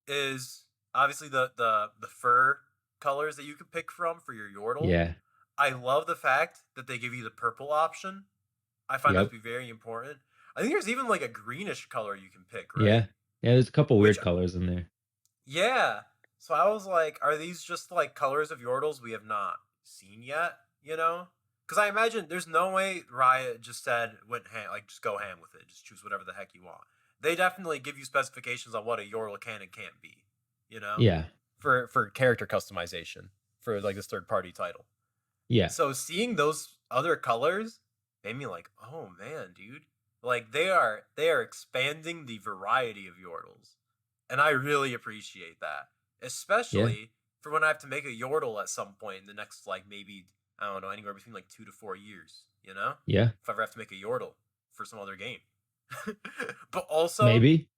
is obviously the fur colors that you can pick from for your Yordle. Yeah. I love the fact that they give you the purple option. I find that to Yep. be very important. I think there's even like a greenish color you can pick, right? Yeah. Yeah. There's a couple Which weird colors in there. yeah. So I was like, are these just like colors of Yordles we have not seen yet? You know? Because I imagine there's no way Riot just said went ham, like just go ham with it, just choose whatever the heck you want. They definitely give you specifications on what a Yordle can and can't be. You know, Yeah. for character customization for like this third party title. Yeah. So seeing those other colors made me like, oh man, dude, like they are expanding the variety of Yordles, and I really appreciate that, Yeah. especially for when I have to make a Yordle at some point in the next like maybe I don't know anywhere between like 2 to 4 years, you know, Yeah. if I ever have to make a Yordle for some other game, but also Maybe.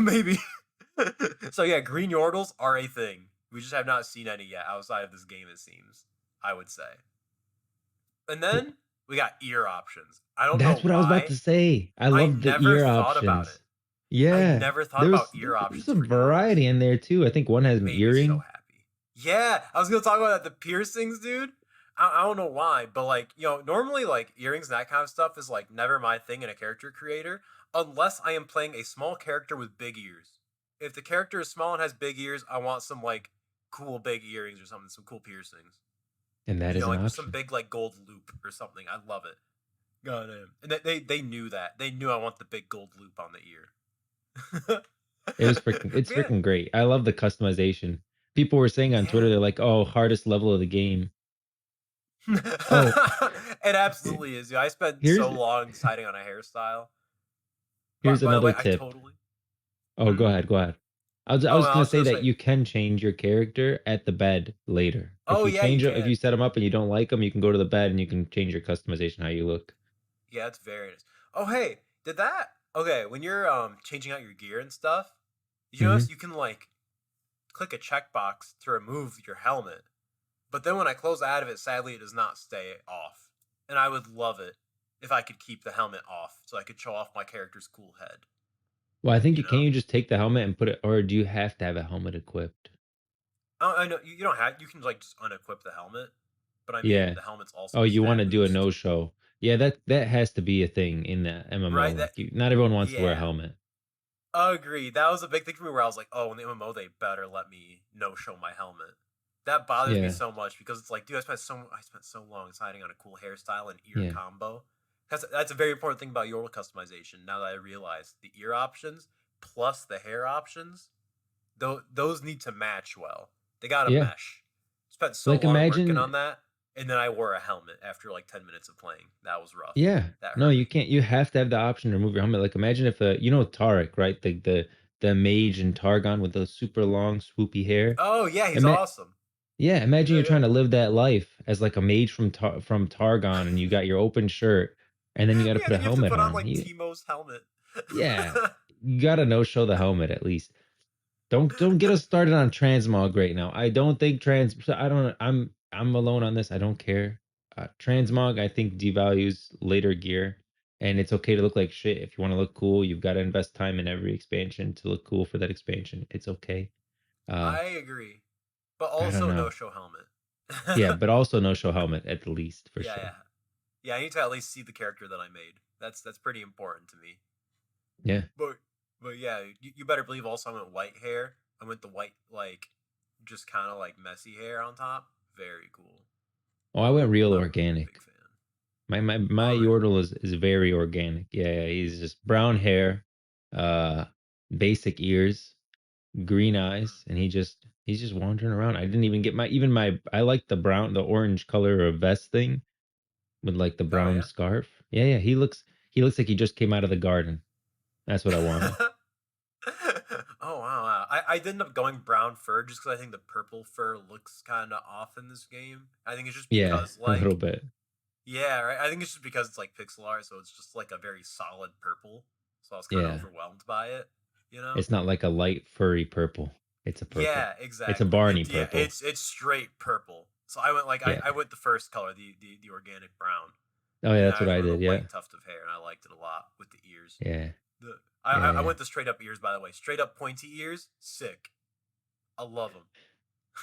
maybe. So yeah, green Yordles are a thing. We just have not seen any yet outside of this game. It seems. I would say. And then we got ear options. I don't know That's what I was about why. to say. I I love the never ear thought about it. options. I Yeah. never thought about ear There's options some for Yordles. variety in there too. I think one has an Made me so earring. happy. Yeah, I was gonna talk about that. The piercings, dude. I don't know why, but like normally like earrings and that kind of stuff is like never my thing in a character creator, unless I am playing a small character with big ears. If the character is small and has big ears, I want some like cool big earrings or something, some cool piercings. And that is an Like with some option. big like gold loop or something. I love it. God damn. And they knew that. They knew I want the big gold loop on the ear. It's Yeah. freaking great. I love the customization. People were saying on Twitter, Yeah. they're like, "Oh, hardest level of the game." Oh, It here- absolutely is. Yeah, I spent so here's long deciding on a hairstyle. here's By the another way, I tip. totally. Oh, Hmm? go ahead, go ahead. I Oh, was I gonna was say gonna that say. you can change your character at the bed later. Oh yeah, you If you can. set them up and you don't like them, you can go to the bed and you can change your customization how you look. Yeah, it's very nice. Oh hey, did that? Okay, when you're changing out your gear and stuff, did you Hmm. notice you can like click a checkbox to remove your helmet? But then when I close out of it, sadly, it does not stay off. And I would love it if I could keep the helmet off so I could show off my character's cool head. Well, I think You you can know? you just take the helmet and put it, or do you have to have a helmet equipped? I know you don't have, you can like just unequip the helmet, but I mean, Yeah. the helmet's also Oh, a you want stat to do a boost. no show? Yeah, that has to be a thing in the MMO. Right? Like, not everyone wants to wear a Yeah. helmet. Agreed. That was a big thing for me where I was like, oh, in the MMO, they better let me no show my helmet. That bothers me Yeah, so much because it's like, dude, I spent so long deciding on a cool hairstyle and ear yeah, combo. That's a very important thing about your customization. Now that I realize the ear options plus the hair options, those need to match well. They gotta yeah. mesh. Spent so Like, long working imagine. on that, and then I wore a helmet after like 10 minutes of playing. That was rough. Yeah, That no, hurt you me. can't. You have to have the option to remove your helmet. Like, imagine if Tarek, right? The mage in Targon with the super long swoopy hair. Oh yeah, he's Ima- awesome. yeah, imagine Yeah, you're yeah. trying to live that life as like a mage from Targon, and you got your open shirt, and then you got to Yeah, put a then you have to helmet put on on. like Teemo's helmet. Yeah, you got to no show the helmet at least. Don't get us started on transmog right now. I don't think trans. So I don't. I'm alone on this. I don't care. Mhm. Transmog I think devalues later gear, and it's okay to look like shit. If you want to look cool, you've got to invest time in every expansion to look cool for that expansion. It's okay. Uh, I agree, but I don't also no know. show helmet. Yeah, but also no show helmet at the least for Yeah, sure. yeah, yeah. I need to at least see the character that I made. That's pretty important to me. Yeah. But but yeah, you better believe. Also, I went white hair. I went the white like just kind of like messy hair on top. Very cool. Oh, I went real I'm a big organic. fan. My Oh really? Yordle is very organic. Yeah, yeah, he's just brown hair, uh, basic ears. green Hmm. eyes, and he's just wandering around. I didn't even get my I like the orange color of vest thing with like the Oh brown yeah. scarf. Yeah, yeah, he looks like he just came out of the garden. That's what I wanted. Oh wow, wow. I did end up going brown fur just because I think the purple fur looks kind of off in this game. I think it's just Yeah, because a little like bit. yeah, right. I think it's just because it's like pixel art, so it's just like a very solid purple. So I was kind of Yeah. overwhelmed by it, you know. It's not like a light furry purple. It's a purple. Yeah, It's a exactly. Barney Yeah, purple. it's straight purple. So I went like Yeah. I went the first color, the organic brown, Oh yeah, and that's I what I grew a did. Yeah. white tuft of hair, and I liked it a lot with the ears. Yeah. The I Yeah. went the straight up ears, by the way, straight up pointy ears, sick. I love them.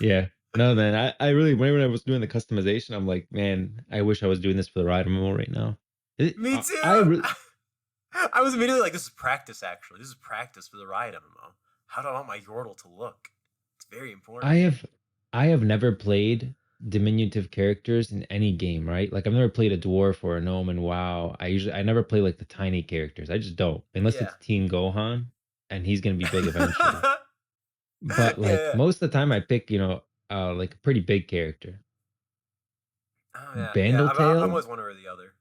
Yeah. No, man, I really when I was doing the customization, I'm like, man, I wish I was doing this for the RiotMMO right now. Me I too. really I was immediately like, this is practice. Actually, this is practice for the Riot MMO. How do I want my Yordle to look? It's very I important. have I have never played diminutive characters in any game, right? Like I've never played a dwarf or a gnome and WoW. I never play like the tiny characters. I just don't. Unless Yeah. it's Teen Gohan and he's gonna be big eventually. Yeah, But like yeah. most of the time I pick, like a pretty big character. Oh yeah, yeah. Bandle I'm Tale? always one or the other.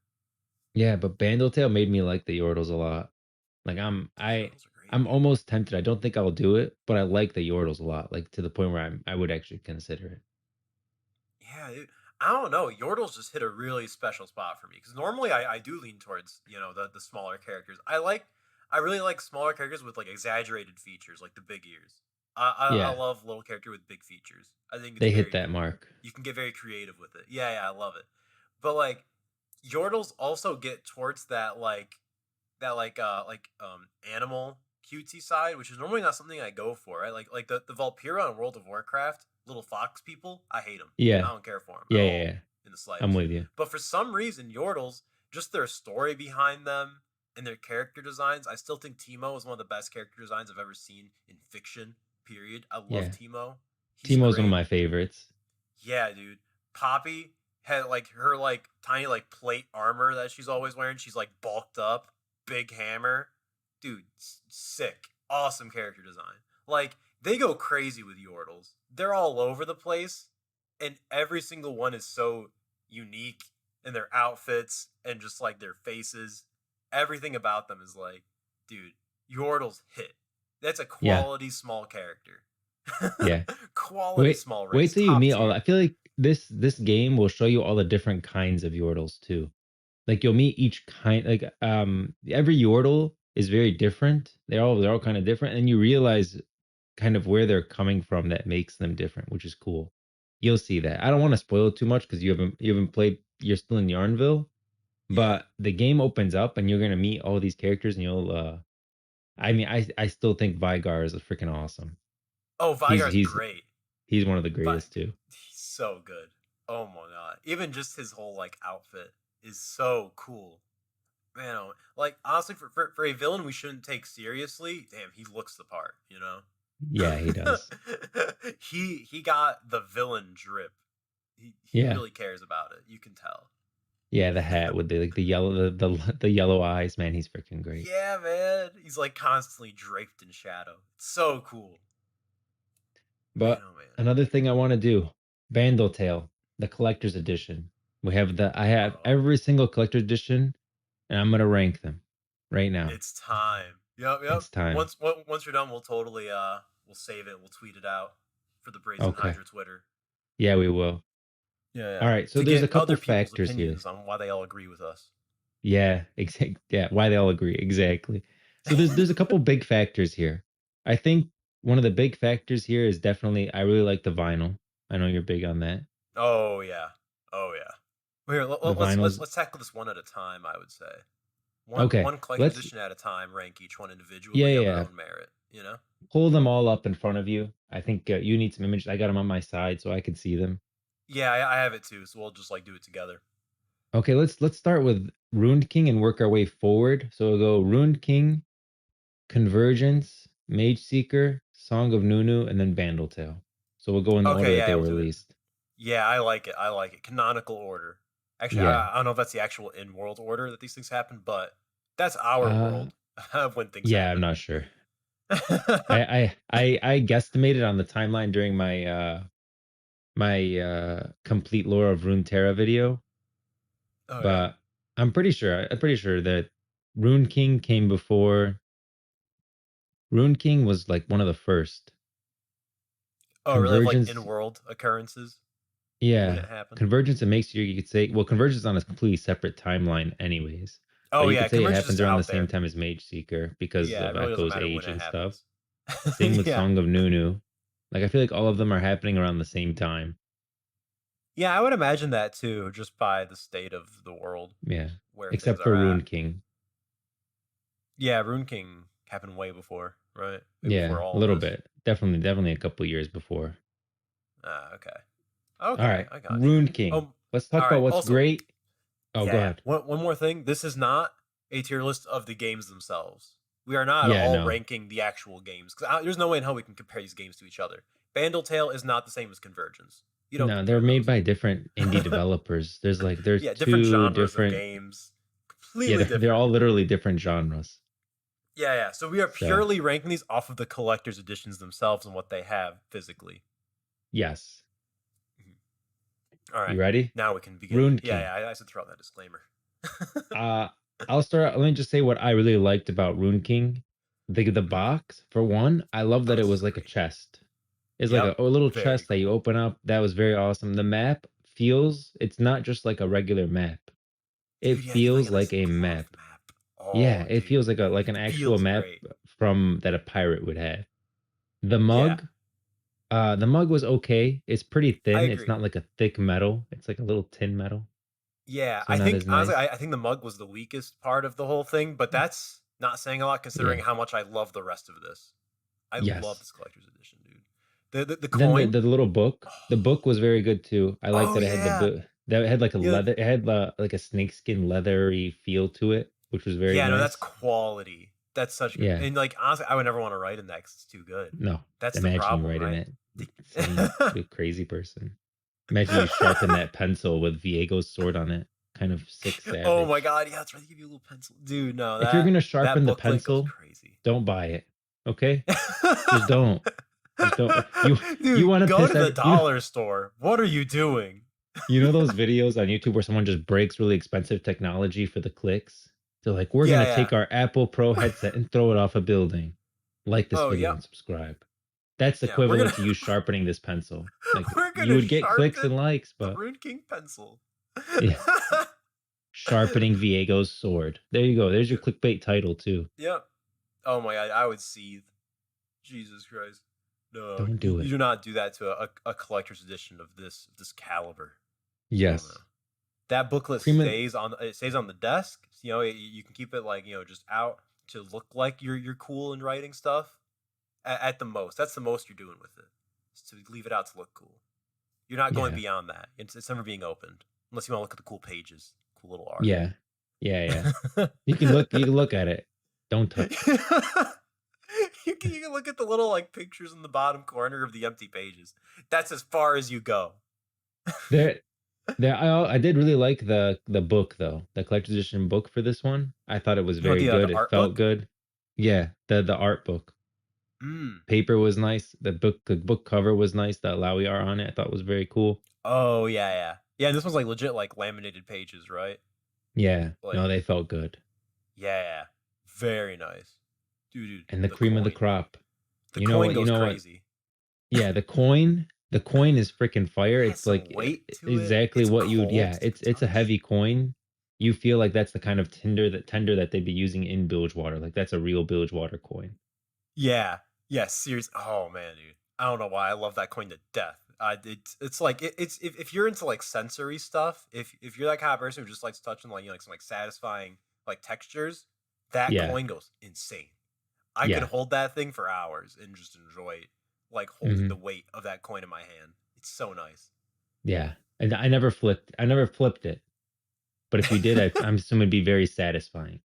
Yeah, but Bandle Tale made me like the Yordles a lot. Like The Yordles are great, I'm dude. almost tempted. I don't think I'll do it, but I like the Yordles a lot, like to the point where I would actually consider it. Yeah, dude. I don't know. Yordles just hit a really special spot for me because normally I do lean towards the smaller characters. I really like smaller characters with like exaggerated features, like the big ears. I Yeah, love little character with big features. I think it's they hit very that cool. mark. You can get very creative with it. Yeah, yeah, I love it. But like Yordles also get towards that animal cutesy side, which is normally not something I go for. Right? Like the Valkyra in World of Warcraft, little fox people. I hate them. I Yeah, don't care for them at yeah, yeah, all yeah. in the I'm slightest. with you. But for some reason, Yordles, just their story behind them and their character designs, I still think Teemo is one of the best character designs I've ever seen in fiction. Period. I love Yeah, Teemo. He's Teemo's one of great. my favorites. Yeah, dude. Poppy had like her like tiny like plate armor that she's always wearing. She's like bulked up, big hammer. Dude, sick. Awesome character design. Like they go crazy with Yordles. They're all over the place and every single one is so unique in their outfits and just like their faces. Everything about them is like, dude, Yordles hit. That's a Yeah, quality small character. yeah. Quality Wait, small wait race, till you top meet all. I tier. feel like this game will show you all the different kinds of Yordles too. Like you'll meet each kind. Like every Yordle is very different. They're all kind of different, and you realize kind of where they're coming from that makes them different, which is cool. You'll see that. I don't want to spoil it too much because you haven't played. You're still in Yarnville, Yeah. but the game opens up and you're gonna meet all these characters, and you'll. I mean, I still think Vigar is freaking awesome. Oh, He's Vygar's he's great. he's one of the Vi- greatest too. he's so good. Oh my god. Even just his whole like outfit is so cool. Man, like honestly for a villain we shouldn't take seriously, damn, he looks the part, you know? Yeah, he does. He got the villain drip. He Yeah, really cares about it. You can tell. yeah. The hat with the yellow the yellow eyes, man. He's freaking great. Yeah, man. He's like constantly draped in shadow. It's so cool. Man, But oh man. another thing I want to do, Bandle Tale, the collector's edition. I have Oh. every single collector's edition, and I'm gonna rank them right now. It's time. Yep, yep. It's time. Once you're done, we'll totally we'll save it. We'll tweet it out for the Brazen Okay. Hydra Twitter. Yeah, we will. Yeah, All yeah. right. So To there's a get couple other people's factors here. opinions on why they all agree with us. Yeah, yeah, why they all agree. Exactly. So there's a couple big factors here. I think one of the big factors here is definitely I really like the vinyl. I know you're big on that. Oh yeah. Oh yeah. Well, here, The vinyls. let's tackle this one at a time. I would say Okay. one collector's Let's edition at a time. Rank each one yeah, individually yeah, on their yeah. own merit. You know. Pull them all up in front of you. I think you need some images. I got them on my side so I can see them. Yeah, I have it too. So we'll just like do it together. Okay, let's start with Runed King and work our way forward. So we'll go Runed King, Convergence, Mage Seeker, Song of Nunu, and then Bandle Tale. So we'll go in the order Okay, that yeah, they we'll were do it. released. Yeah, I like it. I like it. Canonical order. Actually, Yeah. I don't know if that's the actual in-world order that these things happen, but that's our Uh world when things yeah, I'm happen. not sure. I guesstimated on the timeline during my complete lore of Runeterra video, Oh yeah. but I'm pretty sure that Rune King came before. Rune King was like one of the first. Oh really? Of like Convergence, in-world occurrences yeah, didn't happen. Convergence. It makes you could say, well, Convergence is on a completely separate timeline, anyways. But Oh you yeah, could say it Converge is happens just around the out same there. time as Mage Seeker because Yeah, of it really doesn't Echo's matter when age it and stuff. happens. Same with Yeah. Song of Nunu. Like I feel like all of them are happening around the same time. Yeah, I would imagine that too, just by the state of the world Yeah, where things except are for at. Rune King. Yeah, Rune King happened way before, right? Way before Yeah, a all of little this. bit. Definitely a couple years before. Ah, okay. All Okay, right, I got you. Rune King. Let's talk All about right. what's Also, great. Oh, yeah, go yeah. ahead. One more thing. This is not a tier list of the games themselves. We are not at Yeah, all no, ranking the actual games because there's no way in hell we can compare these games to each other. Bandle Tale is not the same as Convergence. You don't no, they're compare made those. by different indie developers. There's Yeah, different two genres of different. games, Yeah, completely they're different. all literally different genres. Yeah, yeah. So we are So purely ranking these off of the collector's editions themselves and what they have physically. yes, Mhm. All right, you ready? now we can begin. Rune Yeah, King. yeah. I should throw out that disclaimer. Uh, I'll start. Let me just say what I really liked about Rune King. The Mhm. box for one, I love that Oh, it this is was like a great. chest. It's like Yep, a little very chest that you cool. open up. That was very awesome. The map feels, it's not just like a regular map. It Dude, yeah, give like feels a like nice a enclave map. map. Yeah, Oh, it feels dude, like a like it an actual feels map great. from that a pirate would have. The Yeah, mug, the mug was okay. It's pretty I thin. It's agree. not like a thick metal. It's like a little tin metal, Yeah, so I not think as honestly, nice. I think the mug was the weakest part of the whole thing, but that's not saying a lot Yeah. considering how much I love the rest of this. I love Yes. this collector's edition, dude. The Then coin. the little book, the book was very good too. I liked Oh that it had the yeah, book that it had like a yeah, leather, it had like a snakeskin leathery feel to it, which was very yeah. No, that's nice. quality. That's such good. Yeah. And like honestly, I would never want to write in that because it's too good. No. That's the Imagine you problem, writing right? it. Insane. Be a crazy person. Imagine you sharpen that pencil with Viego's sword on it. Kind of sick Oh my savage. god, yeah, that's right. They give you a little pencil, dude. No, If you're gonna that sharpen the booklet goes pencil, crazy. don't buy it. Okay? Just don't. Just don't. You Dude, want to go piss to the every you dollar store. What are you doing? you know those videos on YouTube where someone just breaks really expensive technology for the clicks? They're like, we're gonna Yeah, take our Apple Pro yeah. headset and throw it off a building. Like this Oh, video yep. and subscribe. That's Yeah, we're gonna equivalent to you sharpening this pencil. Like we're you gonna would get clicks sharpen and likes, the but Rune King pencil. yeah, sharpening Viego's sword. There you go. There's your Yeah, clickbait title too. yep. Oh my god, I would seethe. Jesus Christ. No, Don't you, do you it. do not do that to a collector's edition of this caliber. Oh no. Yes. That booklet Cream of stays on the desk. You know, you can keep it like, just out to look like you're cool and writing stuff. At the most, that's the most you're doing with it. Is to leave it out to look cool. You're not going yeah. beyond that. It's never being opened unless you want to look at the cool pages, cool little art. Yeah. Yeah, yeah. You can look at it. Don't touch it. You can look at the little like pictures in the bottom corner of the empty pages. That's as far as you go. There I did really like the book though. The collector's edition book for this one. I thought it was You know very the good. It art felt book? good. Yeah, the art book. Mm. Paper was nice. The book cover was nice. The Alawi art on it I thought was very cool. Oh yeah, yeah, yeah. And this one's like legit like laminated pages, right? Yeah. No, Like they felt good. yeah, very nice, dude. And the The cream of the coin, crop. the You know coin what? You goes know what? crazy. Yeah, the coin is freaking fire. Has It's some like weight to it. exactly It's what you would, cold yeah, to the it's a touch. heavy coin. You feel like that's the kind of tender that they'd be using in Bilgewater. Like that's a real Bilgewater coin. Yeah, yeah. Serious. Oh man, dude. I don't know why I love that coin to death. It's like it's if you're into like sensory stuff, if you're that kind of person who just likes touching like like some like satisfying like textures, that Yeah. coin goes insane. I could Yeah. hold that thing for hours and just enjoy like holding the Hmm. weight of that coin in my hand. It's so nice. Yeah. And I never flipped. I never flipped it. But if you did, I'm assuming it'd be very satisfying.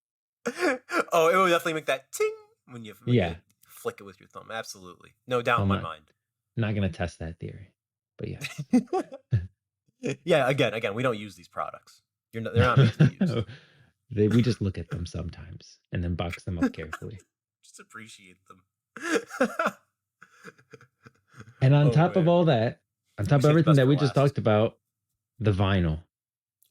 Oh, it would definitely make that ting when you Yeah. flick it with your thumb. Absolutely, no doubt Well, in I'm my not mind. not gonna test that theory. But yes. Yeah, again, we don't use these products. They're not made to be used. No. We just look at them sometimes and then box them up carefully. Just appreciate them. And on Oh top of man, all that, on top we of saved the everything best that for we just last. talked about, the vinyl.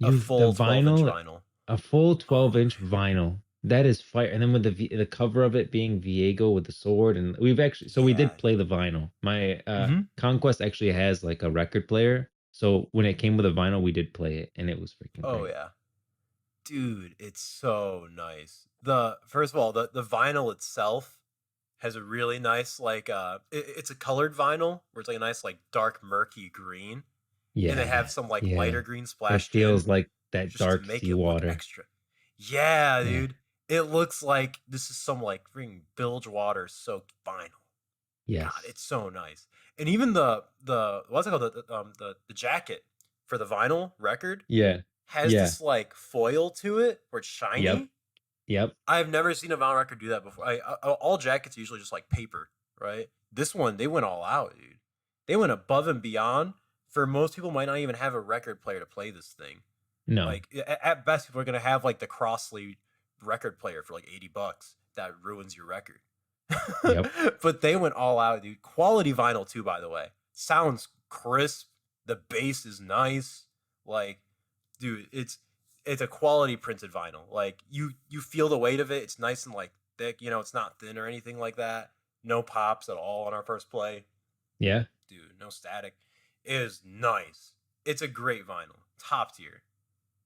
A The full 12-inch vinyl, vinyl. a full Oh 12-inch man. vinyl. That is fire. And then with the cover of it being Viego with the sword, and we've actually so we Yeah. did play the vinyl. My Mm-hmm. Conquest actually has like a record player. So when it came with a vinyl, we did play it, and it was freaking Oh great. yeah. Dude, it's so nice. The first of all, the vinyl itself has a really nice it's a colored vinyl where it's like a nice like dark murky green, and they have Yeah, some like yeah. lighter green It splashed in feels like that just to dark make it look seawater. extra. Yeah, Yeah. dude. It looks like this is some like freaking bilge water soaked vinyl. God, Yes. it's so nice. And even the what's it called the jacket for the vinyl record Yeah. has Yeah. this like foil to it where it's Yep. shiny. Yep. I've never seen a vinyl record do that before. All jackets are usually just like paper, right? This one they went all out, dude. They went above and beyond. For most people, might not even have a record player to play this thing. No. Like at best, people are gonna have like the Crossley record player for like $80. That ruins your record. Yep. But they went all out, dude. Quality vinyl too, by the way. Sounds crisp. The bass is nice. Like, dude, it's a quality printed vinyl. Like you feel the weight of it. It's nice and like thick. You know, it's not thin or anything like that. No pops at all on our first play, Yeah. dude. No static. It is nice. It's a great vinyl. Top tier.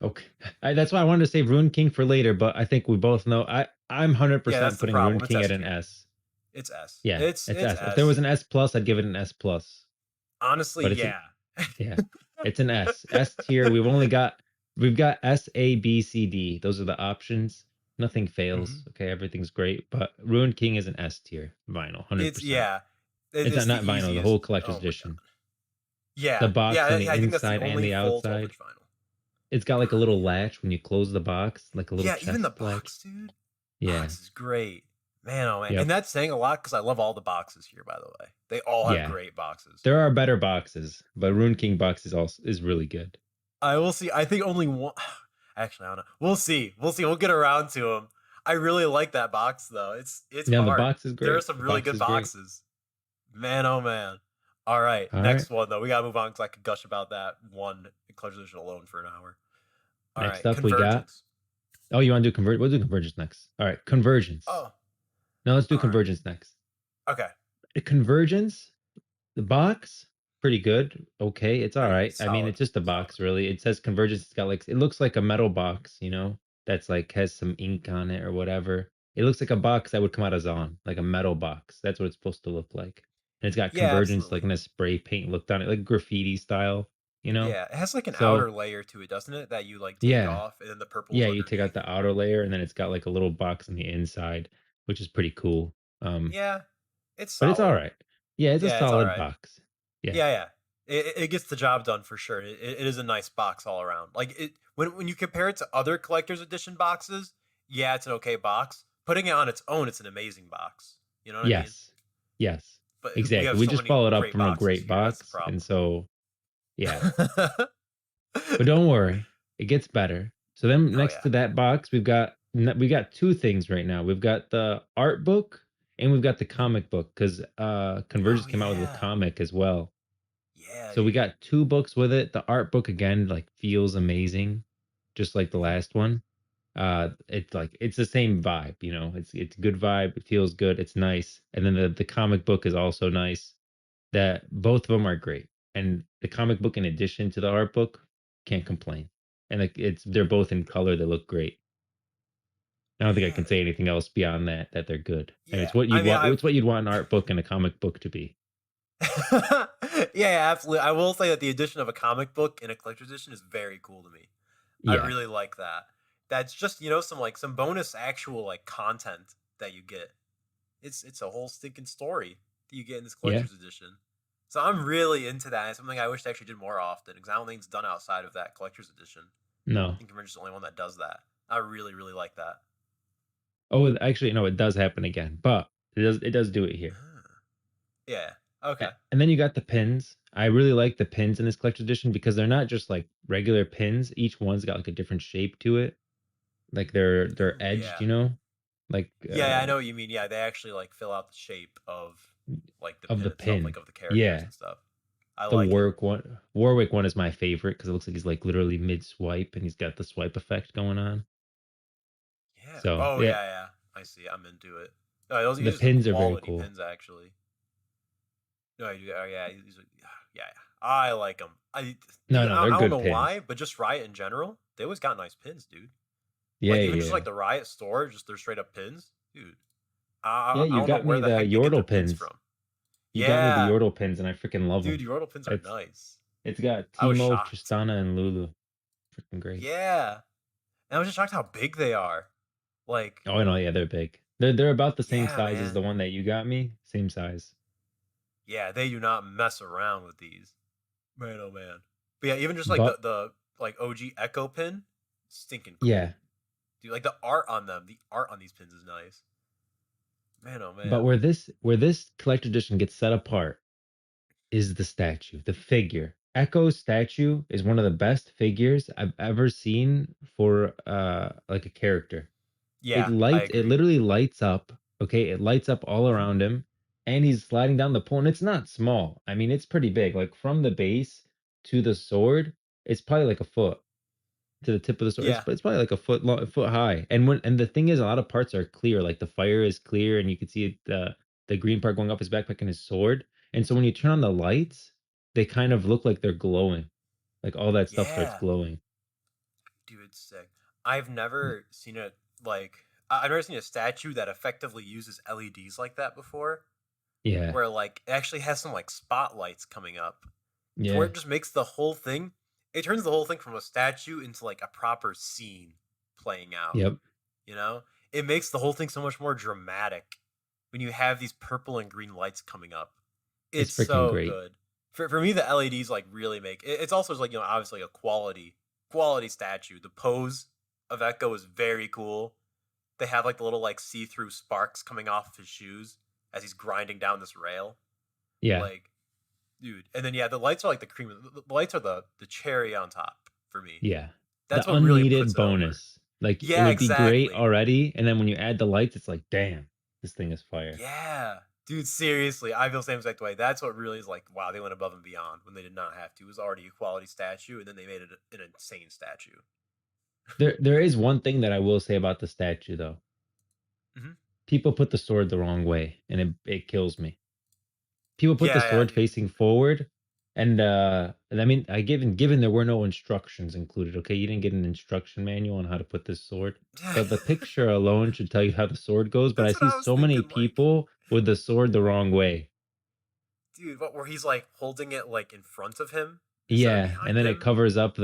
Okay. That's why I wanted to save Rune King for later, but I think we both know I'm Yeah, 100% that's the putting Rune problem. It's King S at an tier. S. It's S. Yeah, it's It's S. If there was S. an S plus, I'd give it an S plus. Honestly, But it's an yeah. yeah, it's an S. S tier. We've got S, A, B, C, D. Those are the options. Nothing fails. Mhm. Okay, everything's great. But Rune King is an S tier vinyl, It's 100%. yeah. It's It's the not vinyl, the whole easiest. collector's Oh my god. edition. The Yeah, box on yeah. the I think that's the inside and only the full outside. 12-inch vinyl. It's got like a little latch when you close the box, like a little Yeah, even the chest latch. box, dude. Yeah. Box is great. Man, oh man. And Yep. that's saying a lot because I love all the boxes here, by the way. They all have Yeah. great boxes. There are better boxes, but Rune King box is really good. I will see. I think only one. Actually, I don't know. We'll see. We'll see. We'll get around to them. I really like that box though. It's Yeah, the hard. box is There are great. some The really box good is great. boxes. Man, oh man. All right, All right. next one though. We gotta move on because I could gush about that one collector's edition alone for an hour. All Next right, up we got. convergence. Oh, you want to do convert? We'll do convergence next. All right, convergence. Oh, No, let's do all right. convergence next. Okay, Convergence. The box, pretty good. Okay, it's all pretty good. right. I mean, Solid. it's just a Solid. box, really. It says convergence. It's got like it looks like a metal box, that's like has some ink on it or whatever. It looks like a box that would come out of Zon, like a metal box. That's what it's supposed to look like. And it's got Yeah, convergence like absolutely. in a spray paint looked on it, like graffiti style, you know? Yeah, it has like an outer So layer to it, doesn't it? That you like take yeah, off, and then the purple's yeah, you take out underneath. the outer layer and then it's got like a little box on the inside, which is pretty cool. Yeah, it's But it's all solid. right. Yeah, it's a Yeah, it's all solid right. box. Yeah. Yeah, yeah. It gets the job done for sure. It is a nice box all around. Like it when you compare it to other collector's edition boxes, yeah, it's an okay box. Putting it on its own, it's an amazing box. You know what I mean? Yes. Yes. But we Exactly. have We so just many followed up great from a boxes great here. That's the box. And problem. so, yeah. But don't worry, it gets better. So then Oh next yeah. to that box, we got two things right now. We've got the art book and we've got the Mhm. comic book because Convergence Oh came out with a yeah. comic as well. Yeah, So we dude. got two books with it. The art book again like feels amazing, just like the Mhm. last one. It's like it's the same vibe, it's good vibe, it feels good, it's nice. And then the comic book is also nice. That both of them are great. And the comic book in addition to the art book, can't complain. And like they're both in color, they look great. I don't think I Yeah, can say dude. anything else beyond that they're good. And it's Yeah. what I you'd mean, want I it's what you'd want an art book and a comic book to be. yeah, yeah, absolutely. I will say that the addition of a comic book in a collector's edition is very cool to me. I Yeah. really like that. That's just, some like some bonus actual like content that you get. It's a whole stinking story that you get in this Yeah. collector's edition. So I'm really into that. It's something I wish they actually did more often because I don't think it's done outside of that collector's edition. I No. think Converge is the only one that does that. I really, really like that. Oh, actually no, it does happen again. But it does do it here. Ah. Yeah. Okay. And then you got the pins. I really like the pins in this collector's edition because they're not just like regular pins. Each one's got like a different shape to it. Like they're Ooh, edged, yeah. like Yeah, I know what you mean. Yeah, they actually like fill out the shape of like the of pin the itself, pin. like of the characters Yeah, and stuff. I the like it. Warwick one is my favorite because it looks like he's like literally mid swipe and he's got the swipe effect going on. Yeah. So Oh yeah, yeah, yeah. I see. I'm into it. No, those the these are pins are very quality cool. pins actually. No, oh, yeah, these are, yeah, yeah. I like them. No, Dude, no, they're I don't good know pins. why, but just Riot in general, they always got nice pins, dude. Yeah, Like even just yeah, like the Riot store, just their straight up pins, dude. yeah. I You don't know got where me the the heck they get their Yordle pins pins. from. You got me the Yeah, Yordle pins, and I freaking love dude, them. your Yordle pins are It's nice. it's got I was Teemo, shocked. Tristana, and Lulu. Freaking great. Yeah, and I was just shocked how big they are. Like, Oh no, yeah, they're big. They're about the same yeah, size as the man. one that you got me. Same size. Yeah, they do not mess around with these. Man, oh man. But yeah, even just like But the like OG Echo pin, stinking yeah, cool. Dude, like the art on them, the art on these pins is nice. Man, oh but man. where this collector edition gets set apart is the statue, the figure. Echo's statue is one of the best figures I've ever seen for like a character. Yeah, I It agree. literally lights up. Okay, it lights up all Hmm. around him, and he's sliding down the pole. And it's not small. I mean, it's pretty big. Like from the base to the sword, it's probably like a foot to the tip of the sword. Yeah, It's probably like a foot long, a foot high. And the thing is, a lot of parts are clear. Like the fire is clear, and you can see it, the green part going off his backpack and his sword. And so when you turn on the lights, they kind of look like they're glowing. Like all that stuff starts yeah. glowing. Dude, it's sick. I've never seen it like I've never seen a statue that effectively uses LEDs like that before. Yeah, Where like it actually has some like spotlights coming up to where yeah, it just makes the whole thing. It turns the whole thing from a statue into like a proper scene playing out. yep. You know, it makes the whole thing so much more dramatic when you have these purple and green lights coming up. It's It's freaking so great. good. For me, the LEDs like really make it's also like obviously a quality statue. The pose of Echo is very cool. They have like the little like see through sparks coming off of his shoes as he's grinding down this rail. Yeah. Like, dude, and then yeah, the lights are like the cream. The lights are the cherry on top for me. Yeah. That's The what really puts unneeded it over. bonus. Like it Yeah, would be great exactly. already, and then when you add the lights, it's like, damn, this thing is fire. Yeah. Dude, seriously, I feel the same exact way. That's what really is like, wow, they went above and beyond when they did not have to. It was already a quality statue, and then they made it an insane statue. There is one thing that I will say about the statue though. Hmm. People put the sword the wrong way, and it kills me. People put the Yeah, yeah, sword dude. facing forward, and I mean, I given there were no instructions included. Okay, you didn't get an instruction manual on how to put this sword. The picture alone should tell you how the sword goes, but I That's what see I was so many thinking. Like, people with the sword the wrong way. dude, what where he's like holding it like in front of him instead of Yeah, and behind then him? it covers up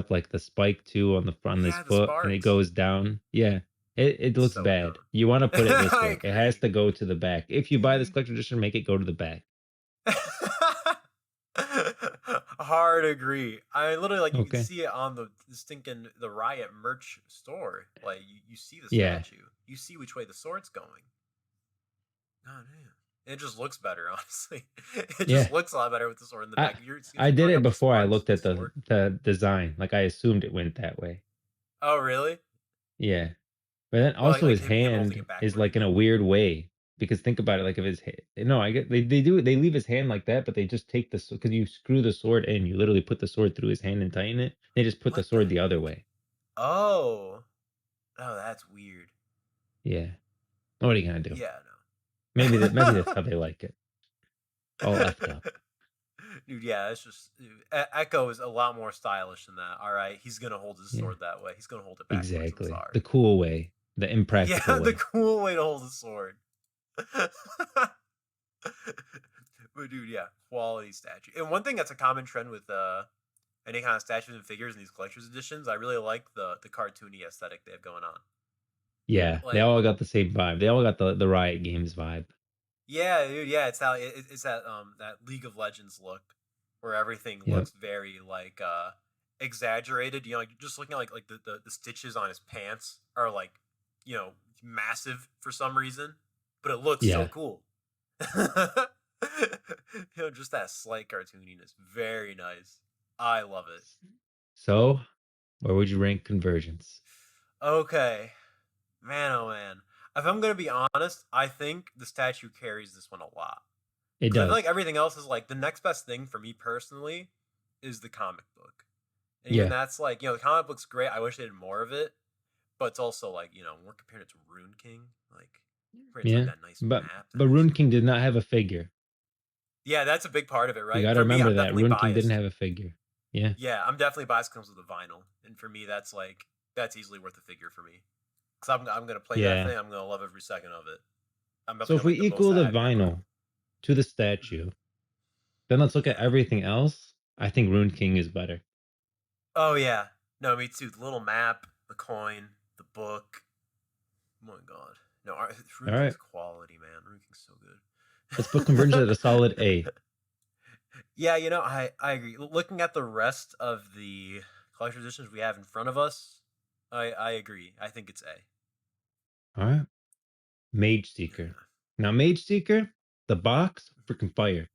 like the spike too on the front of his Yeah, the foot, and it sparks. goes down. Yeah, it looks So bad. dumb. You want to put it this I way. It has agree. to go to the back. If you buy this Dude. collector edition, make it go to the back. Hard agree. I literally like you can Okay. see it on the stinking the Riot merch store. Like you see the Yeah. statue. You see which way the sword's going. Oh damn. It just looks better, honestly. It just Yeah. looks a lot better with the sword in the I back. You're I did throwing it up the before I sparks looked with the at sword. the design. Like I assumed it went that way. Oh really? Yeah. But then Well, also his him holding hand it is like in backwards. a weird way because think about it like if his no, I get they do it they leave his hand like that, but they just take the because you screw the sword in, you literally put the sword through his hand and tighten it. They just put the What the sword the other heck? way. Oh. Oh, that's weird. Yeah. What are you gonna do? Yeah, Maybe no. that's how they like it. All effed up. Dude, yeah, it's just Echo is a lot more stylish than that. All right, he's gonna hold his Yeah. sword that way. He's gonna hold it backwards. I'm Exactly. The sorry. cool way, the impractical Yeah, the way. cool way to hold a sword. But dude, yeah, quality statue. And one thing that's a common trend with any kind of statues and figures in these collector's editions, I really like the cartoony aesthetic they have going on. Yeah, they Like, all got the same vibe. They all got the Riot Games vibe. yeah, dude, yeah, it's that that League of Legends look where everything Yep. looks very like exaggerated. You know, like just looking at like the stitches on his pants are like, massive for some reason, but it looks so Yeah. cool. Just that slight cartooniness, very nice. I love it. So, where would you rank Convergence? Okay. Man, oh man. If I'm gonna be honest, I think the statue carries this one a lot. It Because I feel does. like everything else is like the next best thing for me personally is the comic book. And even Yeah. that's like, the comic book's great. I wish they did more of it. But it's also like, we're comparing it to Rune King. Like, compared to like Yeah. that nice But map, that but nice Rune King did not have a figure. Yeah, that's a big part of it, You right? got to For me, remember I'm that definitely Rune King didn't biased. have a figure. Yeah. Yeah, I'm definitely biased when it comes with the vinyl. And for me, that's easily worth a figure for me. Because I'm gonna play that Yeah. thing, I'm gonna love every second of it. I'm So definitely if gonna we make the most equal of the adding that vinyl. vinyl to the Mhm. statue, then let's look at Yeah. everything else. I think Rune King is better. Oh yeah. No, me too. The little map, the coin, the book. Oh my god. No, All Rune right. King's quality, man. Rune King's so Let's put convergence at good. a solid A. Yeah, I agree. Looking at the rest of the collector's editions we have in front of us, I agree. I think it's A. All right. Mage Seeker. Yeah. Now, Mage Seeker, the box, freaking fire.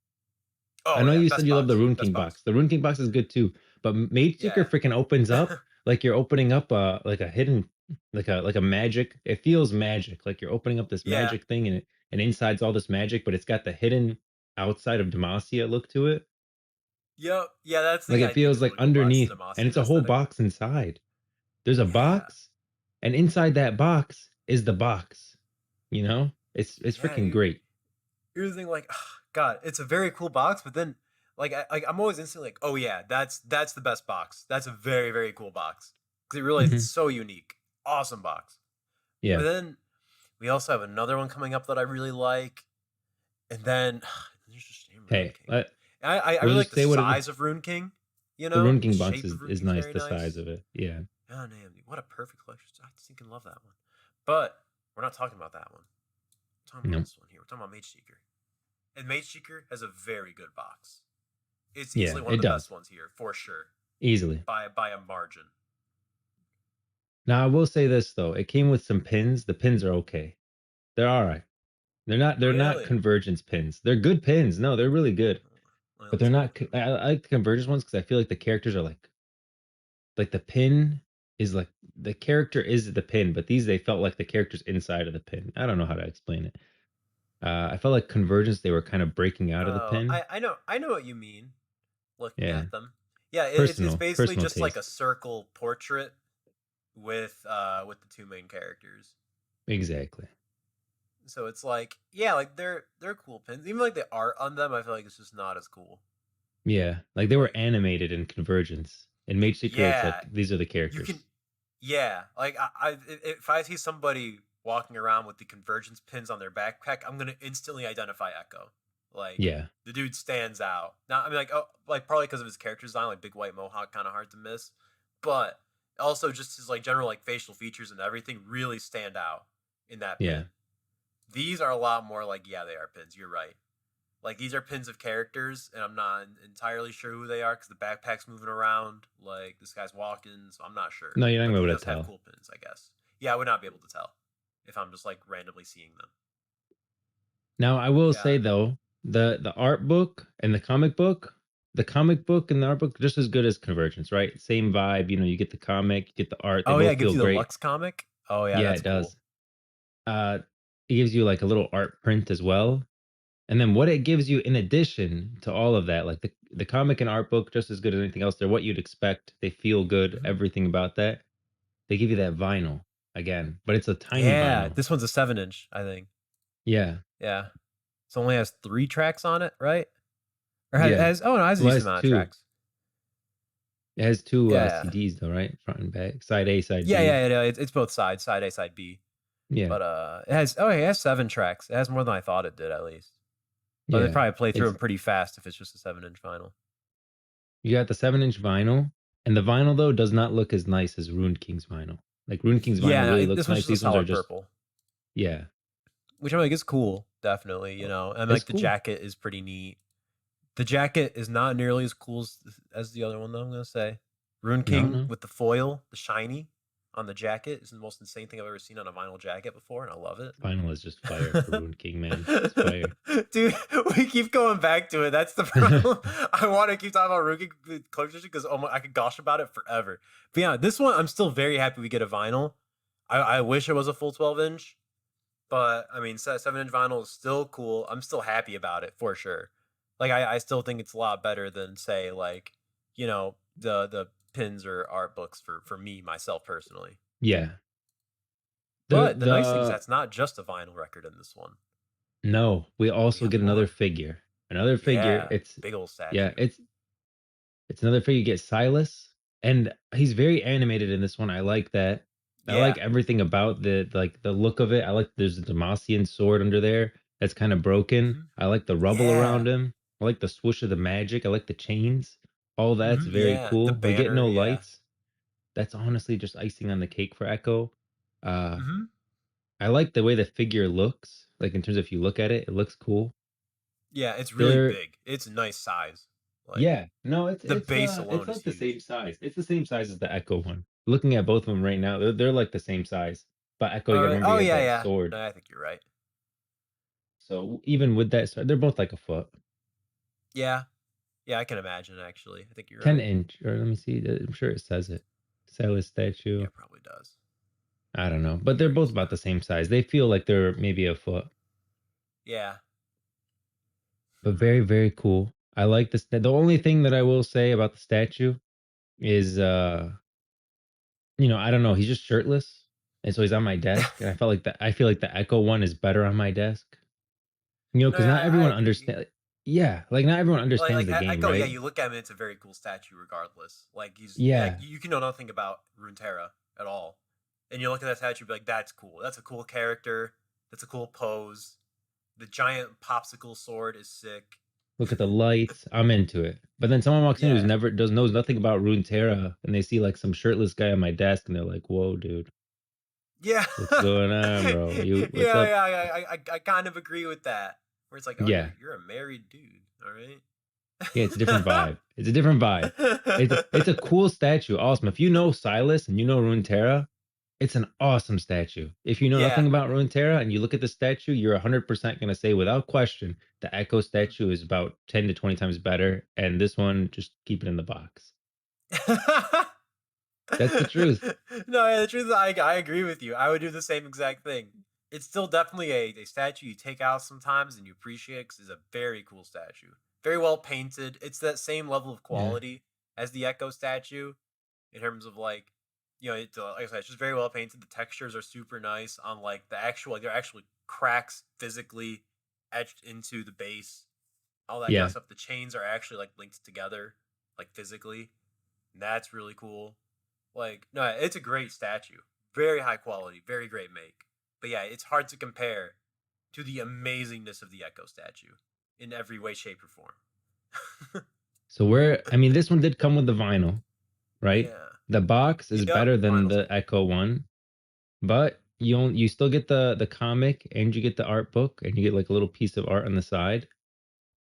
I Oh know yeah, you said best you love the box. Rune Best King box. box. The Rune King box is good too, but Mage Seeker Yeah. freaking opens up like you're opening up like a hidden like a magic. It feels magic, like you're opening up this Yeah. magic thing and inside's all this magic, but it's got the hidden outside of Demacia look to it. Yep. Yeah, that's the Like thing it I did feels like really cool about is underneath, the and Demacia it's a whole aesthetic. box inside. There's a Yeah. box, and inside that box is the box. It's Yeah. freaking great. You're the thing, like, God, it's a very cool box, but then, I'm always instantly like, oh yeah, that's the best box. That's a very very cool box because you realize it's Hmm. so unique. Awesome box. But Yeah. then we also have another one coming up that I really like, and then there's just Rune Hey, King. I we'll really like just the say what it is. size of Rune King. The Rune The King box shape is, of Rune is King's nice, very the size nice. of it. Yeah. Oh damn, what a perfect collection. I think I love that one. But we're not talking about that one. We're talking about No. this one here. We're talking about Mage Seeker. And Mage Seeker has a very good box. It's Yeah, easily one of it the best does. ones here, for sure. Easily. By a margin. Now I will say this though. It came with some pins. The pins are okay. They're all right. They're not Really? convergence pins. They're good pins. No, they're really good. But Let's they're see not what pin we I got. like the convergence ones because I feel like the characters are like the pin is like the character is the pin, but these they felt like the characters inside of the pin. I don't know how to explain it. I felt like convergence they were kind of breaking out of the Oh, pin. I know what you mean. Looking Yeah. at them, yeah, it's basically Personal just like a taste. circle portrait with the two main characters. Exactly. So it's like, yeah, like they're cool pins. Even like the art on them, I feel like it's just not as cool. Yeah, like they were Like, animated in Convergence. In Mage Seeker, it's yeah, like these are the you can, characters. yeah, like if I see somebody walking around with the convergence pins on their backpack, I'm gonna instantly identify Echo. Like Yeah, the dude stands out. Now I mean, like, oh, like probably because of his character design, like big white mohawk, kind of hard to miss, but also just his like general like facial features and everything really stand out in that yeah. pin. These are a lot more like, yeah, they are pins. You're right. Like these are pins of characters, and I'm not entirely sure who they are because the backpack's moving around. Like this guy's walking, so I'm not sure. No, you're not But gonna he be able to does have tell. cool pins, I guess. Yeah, I would not be able to tell if I'm just like randomly seeing them. Now, I will Yeah. say though, the art book and the comic book and the art book just as good as Convergence, right? Same vibe. You get the comic, you get the art. They Oh yeah, both it gives feel you the great. Lux comic. Oh yeah, Yeah, that's it cool. does. It gives you like a little art print as well. And then what it gives you in addition to all of that, like the comic and art book, just as good as anything else, they're what you'd expect. They feel good, Hmm. everything about that. They give you that vinyl again, but it's a tiny Yeah, vinyl. this one's a 7 inch, I think. Yeah, Yeah, so only has 3 tracks on it, right? Or yeah. oh no, it has a Well, it decent has amount of two. tracks. It has two Yeah, CDs though, right? Front and back, side A, side yeah, B. yeah. It's both sides, side A, side B. Yeah, But it has 7 tracks. It has more than I thought it did, at least. But they yeah. probably play through It's them pretty fast if it's just a 7 inch vinyl. You got the 7-inch vinyl, and the vinyl though does not look as nice as Rune King's vinyl. Like Rune King's vinyl Yeah, really looks this one's nice. just a These ones are solid just purple, yeah. which I'm like is cool, definitely. And It's like the cool. jacket is pretty neat. The jacket is not nearly as cool as the other one, though. I'm gonna say, Rune No, King no. with the foil, the shiny on the jacket is the most insane thing I've ever seen on a vinyl jacket before, and I love it. Vinyl is just fire for Rune King, man. It's fire. Dude, we keep going back to it. That's the problem. I want to keep talking about Rune King collection because I could gosh about it forever. But yeah, this one I'm still very happy we get a vinyl. I wish it was a full 12-inch, but I mean, 7-inch vinyl is still cool. I'm still happy about it for sure. Like I still think it's a lot better than say like the pins or art books for me myself personally. Yeah. The But the nice thing is the that's not just a vinyl record in this one. No, we We also got get another more. figure. Another figure. Yeah, It's big old yeah, statue. it's another figure. You get Silas, and he's very animated in this one. I like that. I Yeah. like everything about the look of it. I like there's a Demacian sword under there that's kind of broken. Hmm. I like the rubble Yeah. around him. I like the swoosh of the magic. I like the chains. All that's Hmm. very Yeah. The cool. We get banner. no Yeah. lights. That's honestly just icing on the cake for Echo. Uh, Hmm. I like the way the figure looks. Like in terms of if you look at it, it looks cool. Yeah. It's really There big. It's a nice size. Like Yeah, no, the base it's alone is like the huge. same size. It's the same size as the Echo one. Looking at both of them right now, they're like the same size. But Echo, you All gotta right. remember Oh he has yeah, that yeah. sword. No, I think you're right. So even with that sword, they're both like a foot. Yeah. Yeah, I can imagine actually. I think you're 10 right. inch, or let me see, I'm sure it says it. Silas Yeah, statue. it probably does. I don't know. But they're Very both about the smart. same size. They feel like they're maybe a foot. Yeah. But Hmm. very, very cool. I like this. The only thing that I will say about the statue is I don't know, he's just shirtless. And so he's on my desk. And I feel like the Echo one is better on my desk. No, Because not I everyone agree. understand. Yeah, like not everyone understands the game, Echo, yeah, right? you look at him, it's a very cool statue, regardless. Like he's like Yeah, you can know nothing about Runeterra at all, and you look at that statue, be like, "That's cool. That's a cool character. That's a cool pose. The giant popsicle sword is sick." look at the lights. I'm into it. But then someone walks in who's Yeah, never does knows nothing about Runeterra, and they see like some shirtless guy on my desk, and they're like, "Whoa, dude, yeah, what's going on, bro? yeah, You what's up?" yeah. I kind of agree with that. Where it's like, oh, Yeah, you're a married dude, all right? yeah, it's a different vibe. It's a different vibe. It's a cool statue. Awesome. If you know Silas and you know Runeterra, it's an awesome statue. If you know Yeah. nothing about Runeterra and you look at the statue, you're 100% going to say without question the Echo statue is about 10 to 20 times better. And this one, just keep it in the box. That's the truth. No, yeah, the truth is, I agree with you. I would do the same exact thing. It's still definitely a statue you take out sometimes and you appreciate because it's a very cool statue. Very well painted. It's that same level of Yeah. quality as the Echo statue in terms of like, like I said, it's just very well painted. The textures are super nice on like the actual, like there are actually cracks physically etched into the base, all that kind of Yeah. stuff. The chains are actually like linked together, like physically. And that's really cool. Like, no, it's a great statue. Very high quality, very great make. But yeah, it's hard to compare to the amazingness of the Echo statue in every way, shape, or form. I mean, this one did come with the vinyl, right? Yeah. The box is Yep. better than Finals the cool. Echo one, but you still get the comic and you get the art book and you get like a little piece of art on the side.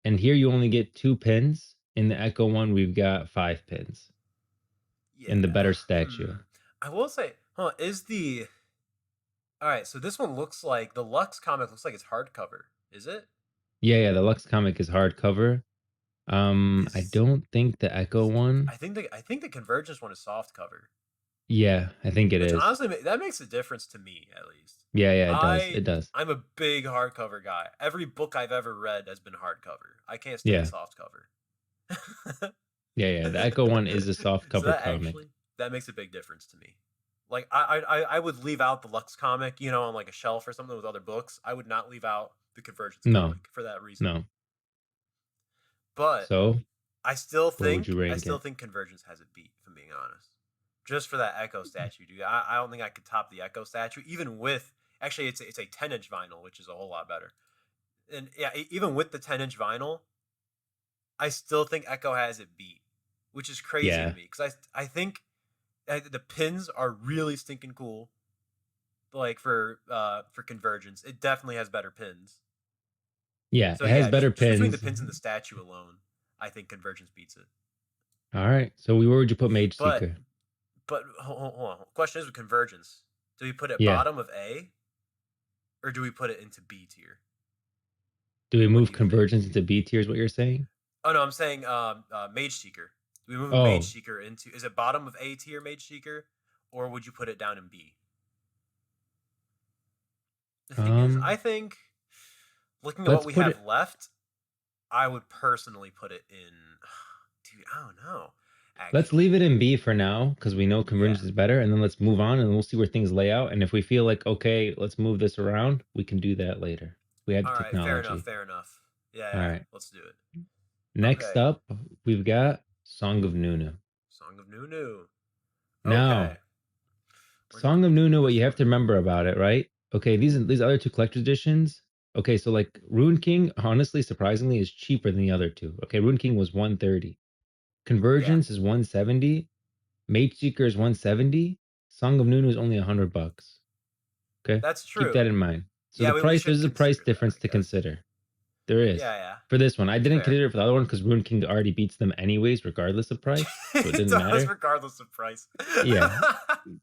And here you only get 2 pins. In the Echo one, we've got 5 pins in the Yeah. better statue. I will say, huh, is the. Alright, so this one looks like. The Lux comic looks like it's hardcover. Is it? Yeah, yeah, the Lux comic is hardcover. I Is. don't think the Echo one. I think the Convergence one is soft cover. Yeah, I think it Which is. honestly, that makes a difference to me, at least. Yeah, yeah, it does. It does. I'm a big hardcover guy. Every book I've ever read has been hardcover. I can't stand Yeah, softcover. yeah, yeah. The Echo one is a soft So cover comic. that makes a big difference to me. Like I would leave out the Lux comic, on like a shelf or something with other books. I would not leave out the Convergence No, comic for that reason. no. But So, where would you I rank still it? think Convergence has it beat, if I'm being honest. Just for that Echo statue, dude. I don't think I could top the Echo statue, even with actually it's a 10-inch vinyl, which is a whole lot better. And yeah, even with the 10-inch vinyl, I still think Echo has it beat, which is crazy to Yeah, me because I think the pins are really stinking cool. Like for Convergence, it definitely has better pins. yeah. So It has yeah, better just between the pins. pins and the statue alone, I think Convergence beats it. All right. So, where would you put Mage But Seeker? hold on. Question is with Convergence, do we put it Yeah. bottom of A or do we put it into B tier? Do we What move do you think? Convergence into B tier? Is what you're saying? Oh no, I'm saying Mage Seeker. Do we move Mage Oh, Seeker into? Is it bottom of A tier Mage Seeker, or would you put it down in B? The thing is, I Um, think looking at what let's we put have it. left, I would personally put it in. Dude, I don't know. Let's leave Actually, it in B for now because we know yeah. convergence is better, and then let's move on and we'll see where things lay out. And if we feel like okay, let's move this around, we can do that later. We have the All right, fair enough. technology. Fair enough. Yeah, All yeah. right. Let's do it. Next Okay. up, we've got Song of Nunu. Song of Nunu. Now, Okay. Where do we Song of begin Nunu, with what this you have one? to remember about it, right? Okay, these other two collector's editions. Okay, so like Rune King, honestly, surprisingly, is cheaper than the other two. Okay, Rune King was 130. Yeah, Convergence is 170. Mage Seeker is 170. Song of Nunu is only $100. Okay, that's keep true. that in mind. So Yeah, the we price, should there's a price consider that, difference I to guess. consider. There is Yeah, yeah. for this one. I didn't Fair. consider it for the other one because Rune King already beats them anyways, regardless of price, so it It didn't does, matter. regardless of price. Yeah,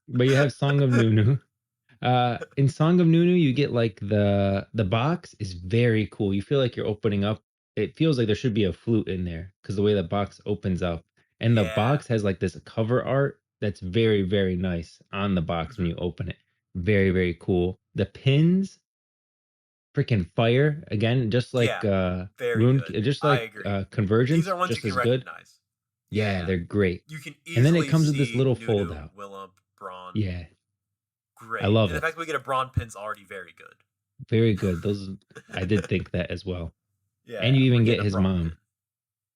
but you have Song of Nunu. In Song of Nunu, you get like the box is very cool. You feel like you're opening up. It feels like there should be a flute in there because the way the box opens up, and the Yeah. box has like this cover art that's very very nice on the box when Mhm. you open it. Very very cool. The pins, freaking fire again, just like Yeah. Very good. just I like agree. These are convergence, ones you just can as good. recognize. Yeah, Yeah. they're great. You can And then it easily comes with this see little fold Nunu, out. Willump, Braun. Yeah, I Great. love And the it. fact that we get a Braun pin's already very Very good. good. Those I did think that as well. Yeah, And you we're even get getting a his Braun pin. mom.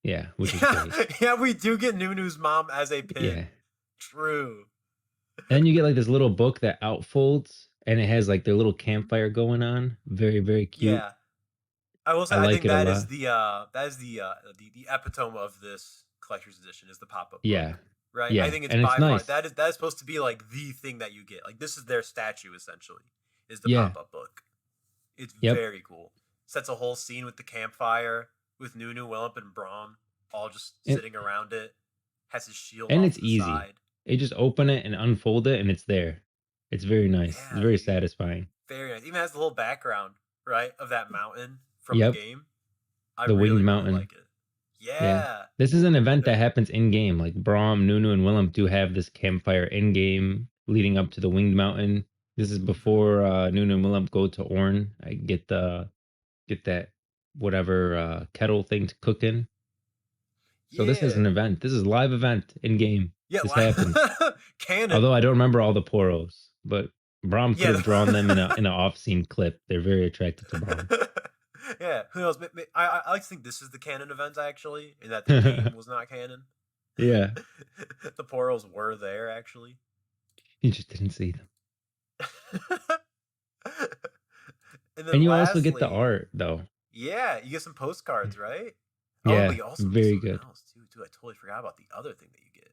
Yeah, which is Yeah, great. yeah, we do get Nunu's mom as a Yeah. pin. True. And you get like this little book that outfolds and it has like their little Mhm. campfire going on. Very, very cute. Yeah. I will say I I like think it a that is lot. the epitome of this collector's edition is the pop-up Yeah. book. Right? I Yeah. think it's And it's by far nice. that is supposed to be like the thing that you get. Like this is their statue essentially. Is the Yeah. pop-up book. It's Yep. very cool. Sets a whole scene with the campfire with Nunu, Willump, and Braum all just And sitting around it. Has his shield and off it's to the easy. side. You just open it and unfold it and it's there. It's very nice. It's Yeah, very dude. satisfying. Very nice. Even has the whole background, right, of that mountain from the Yep. game. I The winged really, really mountain. like it. Yeah. Yeah. This is an event that Yeah. happens in game. Like Braum, Nunu, and Willem do have this campfire in game leading up to the Winged Mountain. This is Hmm. before Nunu and Willem go to Orn. I get that whatever kettle thing to cook in. So this is Yeah. an event. This is a live event in game. Yeah. This happens. Canon. Although I don't remember all the poros, but Braum could Yeah. have drawn them in a off scene clip. They're very attracted to Braum. Yeah. Who knows? I like to think this is the canon event actually, and that the game was not canon. Yeah, The Poros were there actually. you just didn't see them. And And then you also get the lastly, art though. yeah, you get some postcards, right? Oh, but Yeah, you also get very something good. else too. Dude, I totally forgot about the other thing that you get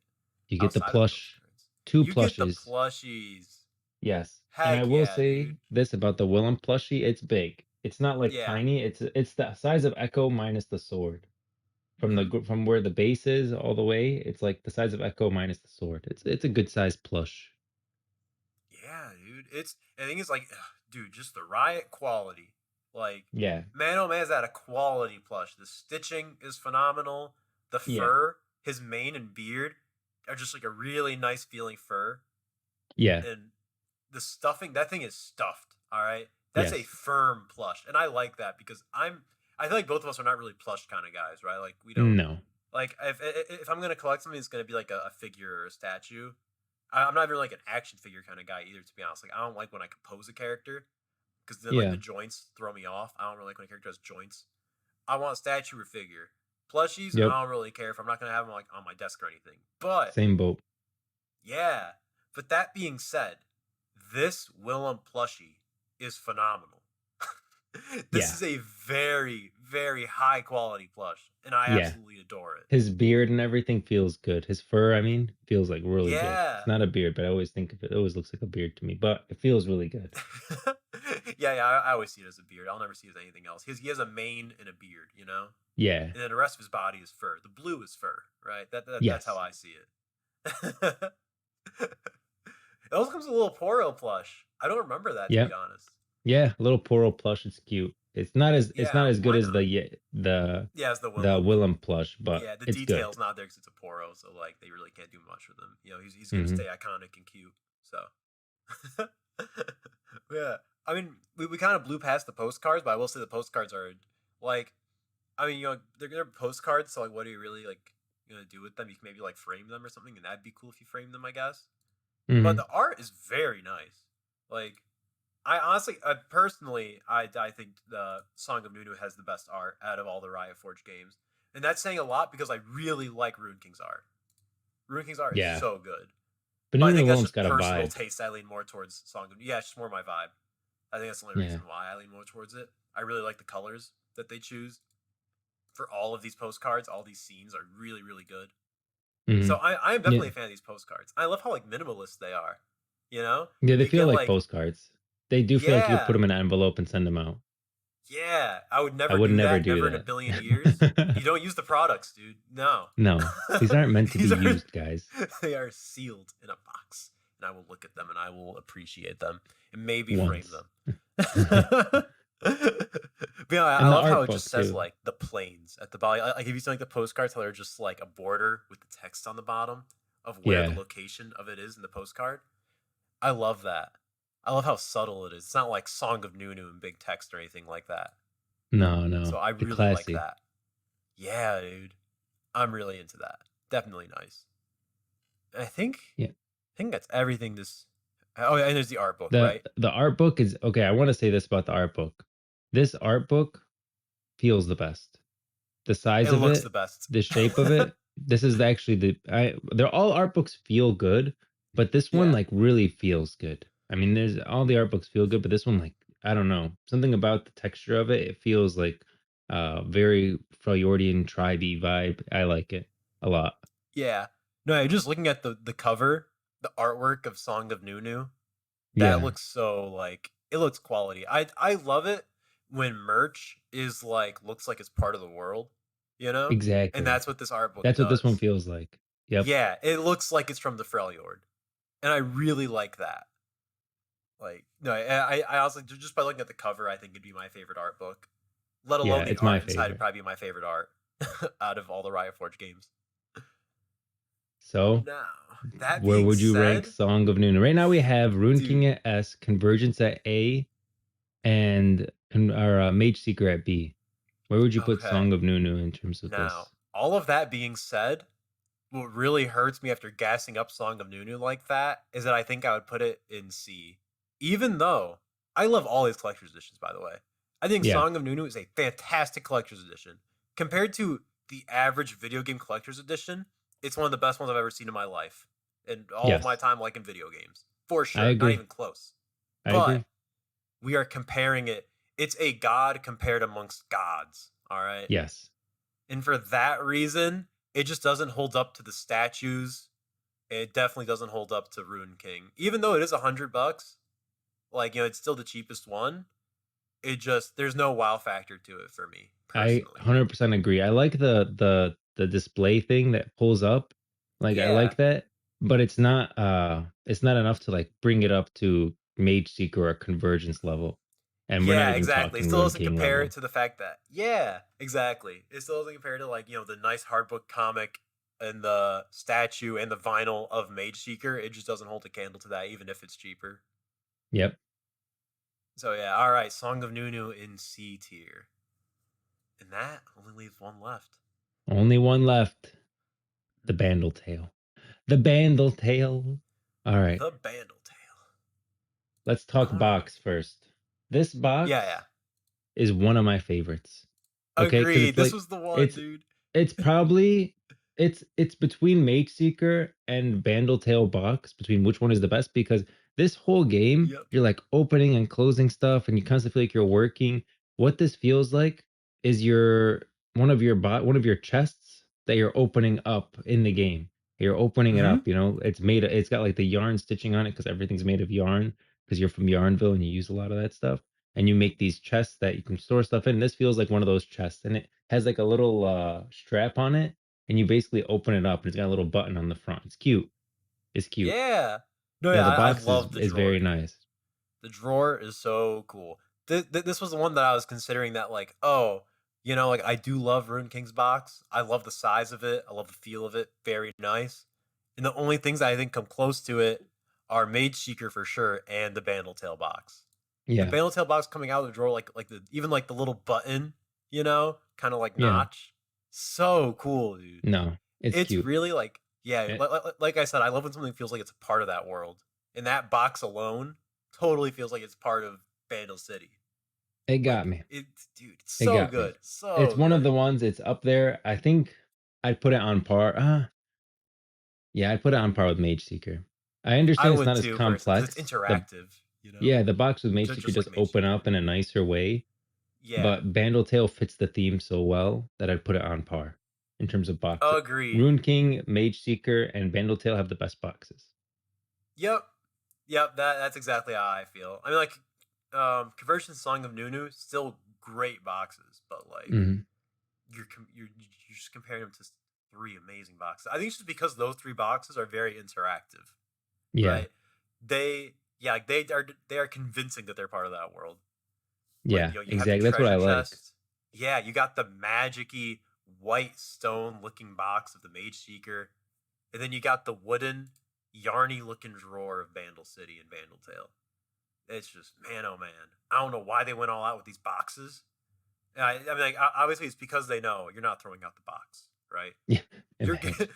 You get the outside of the plush, postcards. two You get the plushes. plushies. Yes. And I Heck will yeah, say dude. this about the Willem plushie, it's big. It's not like Yeah. tiny. It's the size of Echo minus the sword. Hmm. From where the base is all the way, it's like the size of Echo minus the sword. It's a good size plush. Yeah, dude. I think it's like, ugh, dude, just the Riot quality. Like, Yeah. man, oh man, is that a quality plush? The stitching is phenomenal. The Yeah. fur, his mane and beard are just like a really nice feeling fur. Yeah. And the stuffing, that thing is stuffed. All right, that's a Yes. firm plush, and I like that because I feel like both of us are not really plush kind of guys, right? Like we don't No. like if I'm gonna collect something, it's gonna be like a figure or a statue. I'm not even like an action figure kind of guy either, to be honest. Like I don't like when I compose a character because then like Yeah. the joints throw me off. I don't really like when a character has joints. I want statue or figure. Plushies, Yep. I don't really care if I'm not gonna have them like on my desk or anything. But Same boat. yeah. But that being said, this Willem plushie is phenomenal. This Yeah. is a very, very high quality plush, and I Yeah. absolutely adore it. His beard and everything feels good. His fur, I mean, feels like really good. It's Yeah. not a beard, but I always think of it. It always looks like a beard to me, but it feels really good. Yeah, yeah. I always see it as a beard. I'll never see it as anything else. He has a mane and a beard, you know, Yeah. and then the rest of his body is fur. The blue is fur, right? That's how Yes. I see it. It also comes with a little Poro plush. I don't remember that, to Yeah. be honest. Yeah, little Poro plush. It's cute. It's not Yeah, as good why as not? Yeah, it's the the Willump. Willem plush, but Yeah, the it's good. detail's not there because it's a Poro, so like they really can't do much with him. You know, he's gonna Hmm. stay iconic and cute. So yeah, I mean, we kind of blew past the postcards, but I will say the postcards are like, I mean, they're postcards, so like, what are you really like gonna do with them? You can maybe like frame them or something, and that'd be cool if you frame them, I guess. But Hmm. the art is very nice. Like, I honestly, personally, I think the Song of Nunu has the best art out of all the Riot Forge games, and that's saying a lot because I really like Rune King's art. Rune King's art is Yeah, so good. but But I Nunu think that's alone's just got a personal vibe. taste. I lean more towards Song of Nunu. Yeah, it's just more my vibe. I think that's the only Yeah. reason why I lean more towards it. I really like the colors that they choose for all of these postcards. All these scenes are really, really good. Hmm. So I am Yeah. definitely a fan of these postcards. I love how like minimalist they are. You know, Yeah, they you feel get like like, postcards. They do feel like you could put yeah, them in an envelope and send them out. yeah, I would I never would do never that. do Never in a billion years. that. You don't use the products, dude. No. No, these aren't meant to be These are used, guys. they are sealed in a box, and I will look at them and I will appreciate them and maybe frame Once. them. But yeah, I And the love how art it just book says too. like the planes at the bottom. Like if you see like the postcards, how they're just like a border with the text on the bottom of where the Yeah. location of it is in the postcard. I love that. I love how subtle it is. It's not like Song of Nunu in big text or anything like that. No, So no. I They're really like classy. that. Yeah, dude. I'm really into that. Definitely nice. And Yeah. I think that's everything this. Oh yeah, and there's the art book, The right? the art book is okay. I want to say this about the art book. This art book feels the best. The It size of looks the it, best. the shape of it. This is actually they're all art books feel good, but this one Yeah. like really feels good. I mean, there's all the art books feel good, but this one like I don't know, something about the texture of it. It feels like very Freudian tribey vibe. I like it a lot. Yeah. No, just looking at the cover, the artwork of Song of Nunu, that Yeah, looks so like it looks quality. I love it when merch is like looks like it's part of the world, you know? And exactly. that's what this art book That's what this one does. feels like. Yep. Yeah, it looks like it's from the Freljord. And I really like that. Like, no, I also just by looking at the cover, I think it'd be my favorite art book. Let Yeah, alone the it's my art inside, it'd favorite. probably be my favorite art out of all the Riot Forge games. So, Now, that where being would you rank said, Song of Noon? Right now we have Rune King dude, at S, Convergence at A, and our Mage Seeker at B. Where would you put okay. Song of Nunu in terms of Now, this? all of that being said, what really hurts me after gassing up Song of Nunu like that is that I think I would put it in C. Even though I love all these collector's editions, by the way. I think Yeah. Song of Nunu is a fantastic collector's edition. Compared to the average video game collector's edition, it's one of the best ones I've ever seen in my life. In all of my Yes. time liking video games. For I sure. Not agree. even close. I But agree. we are comparing it. It's a god compared amongst gods. All right. Yes. And for that reason, it just doesn't hold up to the statues. It definitely doesn't hold up to Rune King. Even though it is $100, like, it's still the cheapest one. It just there's no wow factor to it for me, I personally. 100% agree. I like the display thing that pulls up. Like I Yeah. like that, but it's not enough to like bring it up to Mage Seeker or Convergence level. And we're not Yeah, even exactly. It talking still Rune doesn't King compare it level. to the fact that yeah, exactly. It still doesn't compare to like, the nice hardbook comic and the statue and the vinyl of Mage Seeker. It just doesn't hold a candle to that, even if it's cheaper. Yep. So yeah, all right, Song of Nunu in C tier. And that only leaves one left. Only one left. The Bandle Tale. The Bandle Tale. All right. The Bandle Tale. Let's talk All right. box first. This Yeah, yeah. box is one of my favorites. Okay, because Agreed. This was the one, it's dude. it's probably it's between Mage Seeker and Bandle Tale box between which one is the best because this whole game Yep. you're like opening and closing stuff and you constantly feel like you're working. What this feels like is your one of your chests that you're opening up in the game. You're opening it Mm-hmm. up, it's got like the yarn stitching on it because everything's made of yarn because you're from Yarnville and you use a lot of that stuff and you make these chests that you can store stuff in. This feels like one of those chests, and it has like a little strap on it, and you basically open it up, and it's got a little button on the front. It's cute. It's cute. Yeah. No, Yeah, yeah, the I box love the is drawer, very dude. nice. The drawer is so cool. This was the one that I was considering that, like, oh, like I do love Rune King's box. I love the size of it. I love the feel of it. Very nice. And the only things that I think come close to it are Mage Seeker for sure and the Bandle Tale box. The Yeah. Bandle Tale box coming out of the drawer, like the even like the little button, kind of like Yeah. notch, so cool, dude. No, it's It's cute. really like, yeah, It, like I said, I love when something feels like it's a part of that world, and that box alone totally feels like it's part of Bandle City. it got Like me. it's, dude, it's It so got me. good, It's so one of good. the ones. It's up there. I think I'd put it on par. Yeah, I'd put it on par with Mage Seeker. I I understand it's would not as too, personally, because it's complex. The interactive, Yeah, the box with Mage Seeker just like does Mage open Seeker. up in a nicer way, Yeah, but Bandle Tale fits the theme so well that I'd put it on par in terms of boxes. agreed. Rune King, Mage Seeker, and Bandle Tale have the best boxes. Yep, yep. That's exactly how I feel. I mean, like, Conversion Song of Nunu, still great boxes, but like Hmm. you're just comparing them to three amazing boxes. I think it's just because those three boxes are very interactive, Yeah, right? Like they are convincing that they're part of that world. Like, yeah, you have the exactly. That's what I treasure like. chest. Yeah, you got the magicy white stone looking box of the Mage Seeker, and then you got the wooden yarny looking drawer of Bandle City and Bandle Tale. It's just, man, oh man, I don't know why they went all out with these boxes. I mean, like, obviously it's because they know you're not throwing out the box, right? Yeah, You're imagine.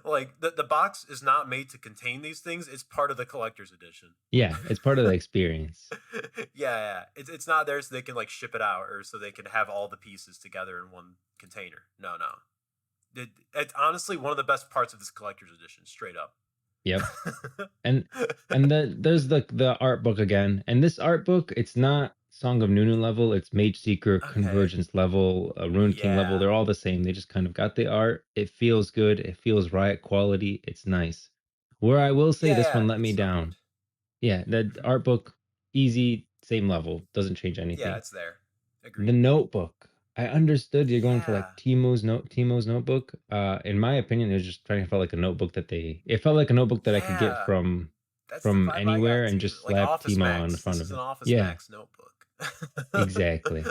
like, the box is not made to contain these things. It's part of the collector's edition. Yeah, it's part of the experience. Yeah. It's not there so they can like ship it out or so they can have all the pieces together in one container. No. It's honestly one of the best parts of this collector's edition, straight up. Yep. And there's the art book again. And this art book, it's not Song of Nunu level, it's Mage Seeker Okay. Convergence level, Rune King level. Yeah. They're all the same. They just kind of got the art. It feels good. It feels Riot quality. It's nice. Where I will say this Yeah. one let me It's down. sound. Yeah, the Hmm. art book, easy, same level, doesn't change Yeah, anything. it's there. The Agreed. notebook. I understood you're going for like Yeah. Timo's notebook. In my opinion, it was just trying to feel like a notebook that they it felt like a notebook that I could get Yeah. That's the from vibe I anywhere got and too. just Like slap Office Timo on the Max. This front is of an it. Office Yeah, Max notebook. exactly.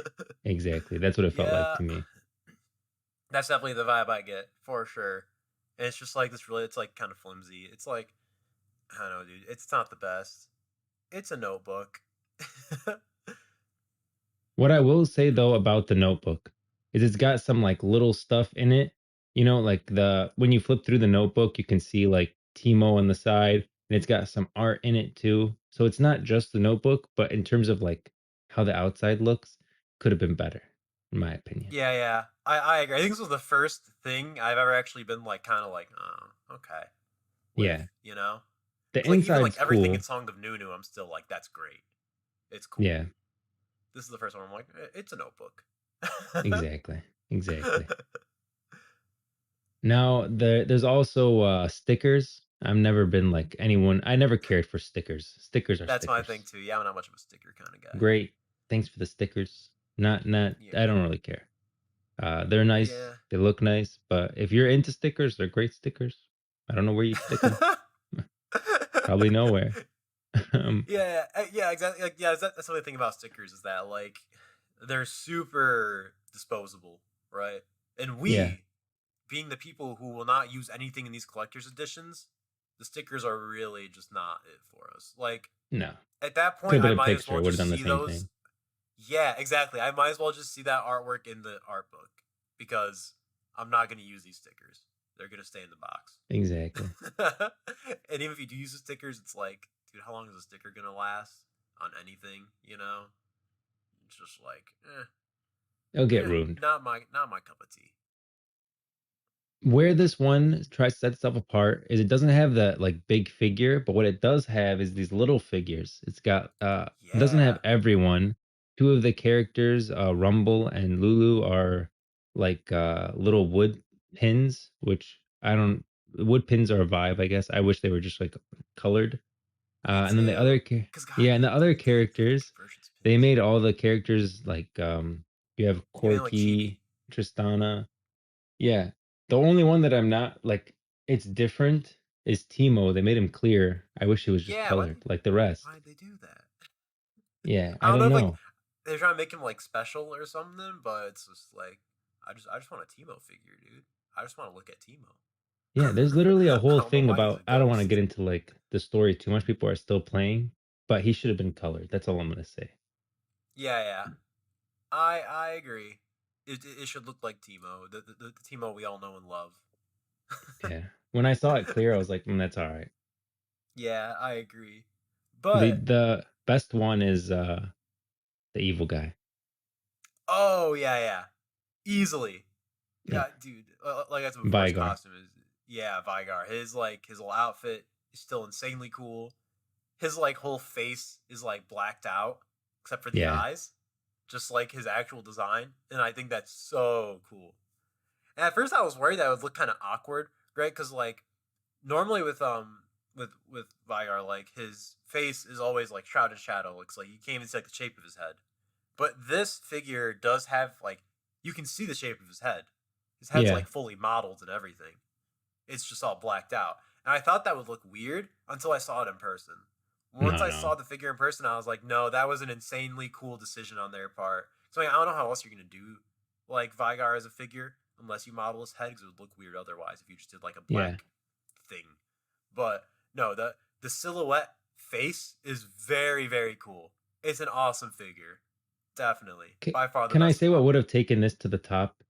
Exactly. That's what it felt like Yeah. to me. That's definitely the vibe I get, for sure. And it's just like this really, it's like kind of flimsy. It's like, I don't know, dude. It's not the best. It's a notebook. What I will say though about the notebook is it's got some like little stuff in it. Like the when you flip through the notebook, you can see like Timo on the side, and it's got some art in it too. So it's not just the notebook, but in terms of like how the outside looks, could have been better, in my opinion. Yeah. I agree. I think this was the first thing I've ever actually been like, kind of like, oh, okay, with, Yeah. you know? The Because like even like inside's everything in cool. Song of Nunu, I'm still like, that's great. It's cool. Yeah, This is the first one I'm like, it's a notebook. exactly. Exactly. Now there's also stickers. I've never been like anyone. I never cared for stickers. Stickers are That's my thing stickers. too. Yeah, I'm not much of a sticker kind of guy. Great. Thanks for the stickers. Not I Yeah. don't really care. They're nice. Yeah. They look nice, but if you're into stickers, they're great stickers. I don't know where you'd stick them. Probably nowhere. um, yeah, exactly. Like, yeah, that's the only thing about stickers is that like they're super disposable, right? And yeah. we, being the people who will not use anything in these collector's editions, the stickers are really just not it for us. Like, No. at that Could point, have I been a might as picture. well Would have just done the see same those. thing. Yeah, exactly. I might as well just see that artwork in the art book because I'm not going to use these stickers. They're going to stay in the box. Exactly. And even if you do use the stickers, it's like, dude, how long is a sticker going to last on anything, you know? It's just like, It'll get ruined. not my cup of tea. Where this one tries to set itself apart is it doesn't have that like big figure, but what it does have is these little figures. It doesn't have Yeah. everyone. Two of the characters, Rumble and Lulu, are like little wood pins, which I don't wood pins are a vibe, I guess. I wish they were just like colored. Me And then the other too. Because, God, yeah, and the other the characters, conversions they pins. made all the characters like you have You mean like chibi? Corky, Tristana, yeah. The only one that I'm not like it's different is Timo. They made him clear. I wish it was just Yeah, colored like the rest. why'd they do that? Yeah, I I don't know don't if like know. they're trying to make him like special or something, but it's just like I just want a Timo figure, dude. I just want to look at Timo. Yeah, there's literally a I whole don't know thing why he's a about I don't want to ghost. get into like the story too much. People are still playing. but he should have been colored. That's all I'm gonna say. Yeah, yeah. I agree. It should look like Teemo, the Teemo we all know and love. Yeah. When I saw it clear, I was like, that's all right. Yeah, I agree. The But the best one is the evil guy. oh yeah, yeah, easily. Yeah. Yeah, dude. Like I said before, his Vigar. costume is yeah, Vigar. His little outfit is still insanely cool. His like whole face is like blacked out except for the Yeah. eyes, just like his actual design, and I think that's so cool. And at first, I was worried that it would look kind of awkward, right? Because like normally with Vigar, like his face is always like shrouded shadow. Looks like you can't even see like the shape of his head. But this figure does have like you can see the shape of his head. His head's Yeah. like fully modeled and everything. It's just all blacked out. And I thought that would look weird until I saw it in person. Once No, I no. saw the figure in person, I was like, no, that was an insanely cool decision on their part. So I mean, I don't know how else you're gonna do like Vigar as a figure unless you model his head because it would look weird otherwise if you just did like a Yeah. black thing. But no, the silhouette face is very very cool. It's an awesome figure, definitely by far the Can I best say what one. would have taken this to the top?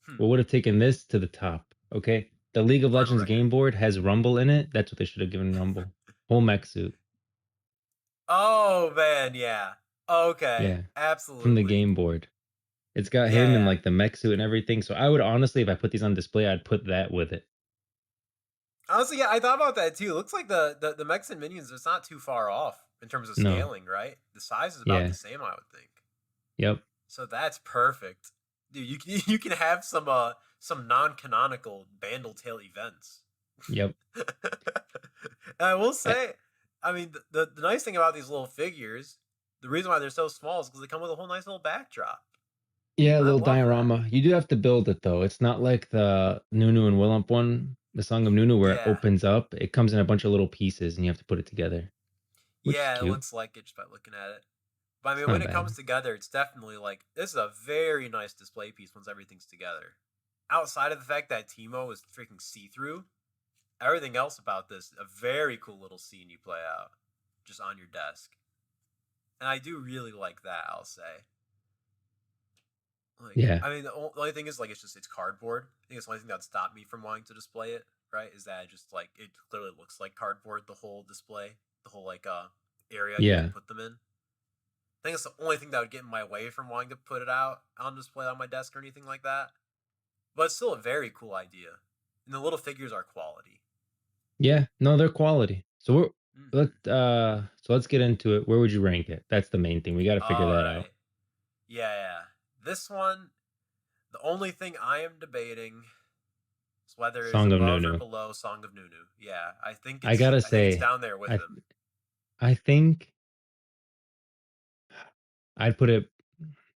Hmm. What would have taken this to the top? Okay. The League of For the Legends record. game board has Rumble in it. That's what they should have given Rumble. Whole mech suit. Oh man, yeah. Okay, Yeah. From the absolutely. game board. It's got Yeah, him and yeah. like the mech suit and everything. So I would honestly, if I put these on display, I'd put that with it. Honestly, yeah, I thought about that too. It looks like the Mexican minions is not too far off in terms of No. scaling, right? The size is about the Yeah. same, I would think. Yep. So that's perfect. Dude, you can you can have some non-canonical Bandle Tale events. Yep. And I will Eh, say, I mean, the nice thing about these little figures, the reason why they're so small is because they come with a whole nice little backdrop. Yeah, a I little love that. diorama. You do have to build it though. It's not like the Nunu and Willump one, the Song of Nunu, where it Yeah. opens up. It comes in a bunch of little pieces and you have to put it together, which is Yeah, it cute. looks like it just by looking at it. But I It's mean, when not it comes bad. together, it's definitely like this is a very nice display piece once everything's together. Outside of the fact that Timo is freaking see through, everything else about this, a very cool little scene you play out just on your desk. And I do really like that, I'll say. Like, Yeah. I mean, the only thing is, like, it's cardboard. I think it's the only thing that stopped me from wanting to display it, right? Is that just, like, it clearly looks like cardboard, the whole display, the whole, like, area you can Yeah. put them in. I think it's the only thing that would get in my way from wanting to put it out on display on my desk or anything like that. But it's still a very cool idea. And the little figures are quality. Yeah. No, they're quality. Mm-hmm. Let's get into it. Where would you rank it? That's the main thing. We got to figure All that out. right. Yeah, yeah. This one, the only thing I am debating is whether it's Song of above or Nunu. below Song of Nunu. Yeah, I gotta I think it's say, down there with I him. I think I'd put it.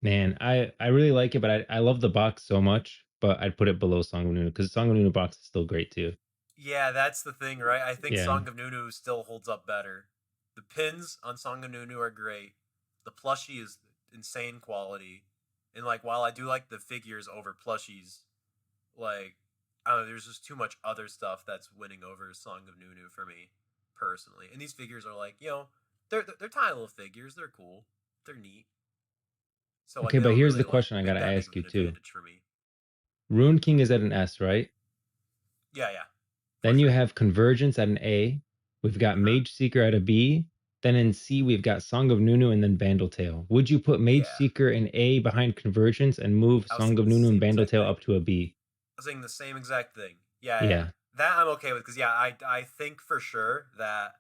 Man, I really like it, but I love the box so much. But I'd put it below Song of Nunu because Song of Nunu box is still great too. Yeah, that's the thing, right? I think Yeah. Song of Nunu still holds up better. The pins on Song of Nunu are great. The plushie is insane quality. And like while I do like the figures over plushies, like I don't know, there's just too much other stuff that's winning over Song of Nunu for me personally. And these figures are like, they're tiny little figures. They're cool. They're neat. So like Okay, they but don't here's the really like question I make gotta that big ask of you an too. advantage for me. Rune King is at an S, right? Yeah, yeah, for Then you sure. have Convergence at an A. We've got Uh-huh. Mage Seeker at a B. Then in C, we've got Song of Nunu and then Bandle Tale. Would you put Mage Yeah. Seeker in A behind Convergence and move I was Song thinking of the Nunu and same Bandle exact Tale thing. up to a B? I was thinking the same exact thing. Yeah, yeah, yeah. Yeah. That I'm okay with because yeah, I think for sure that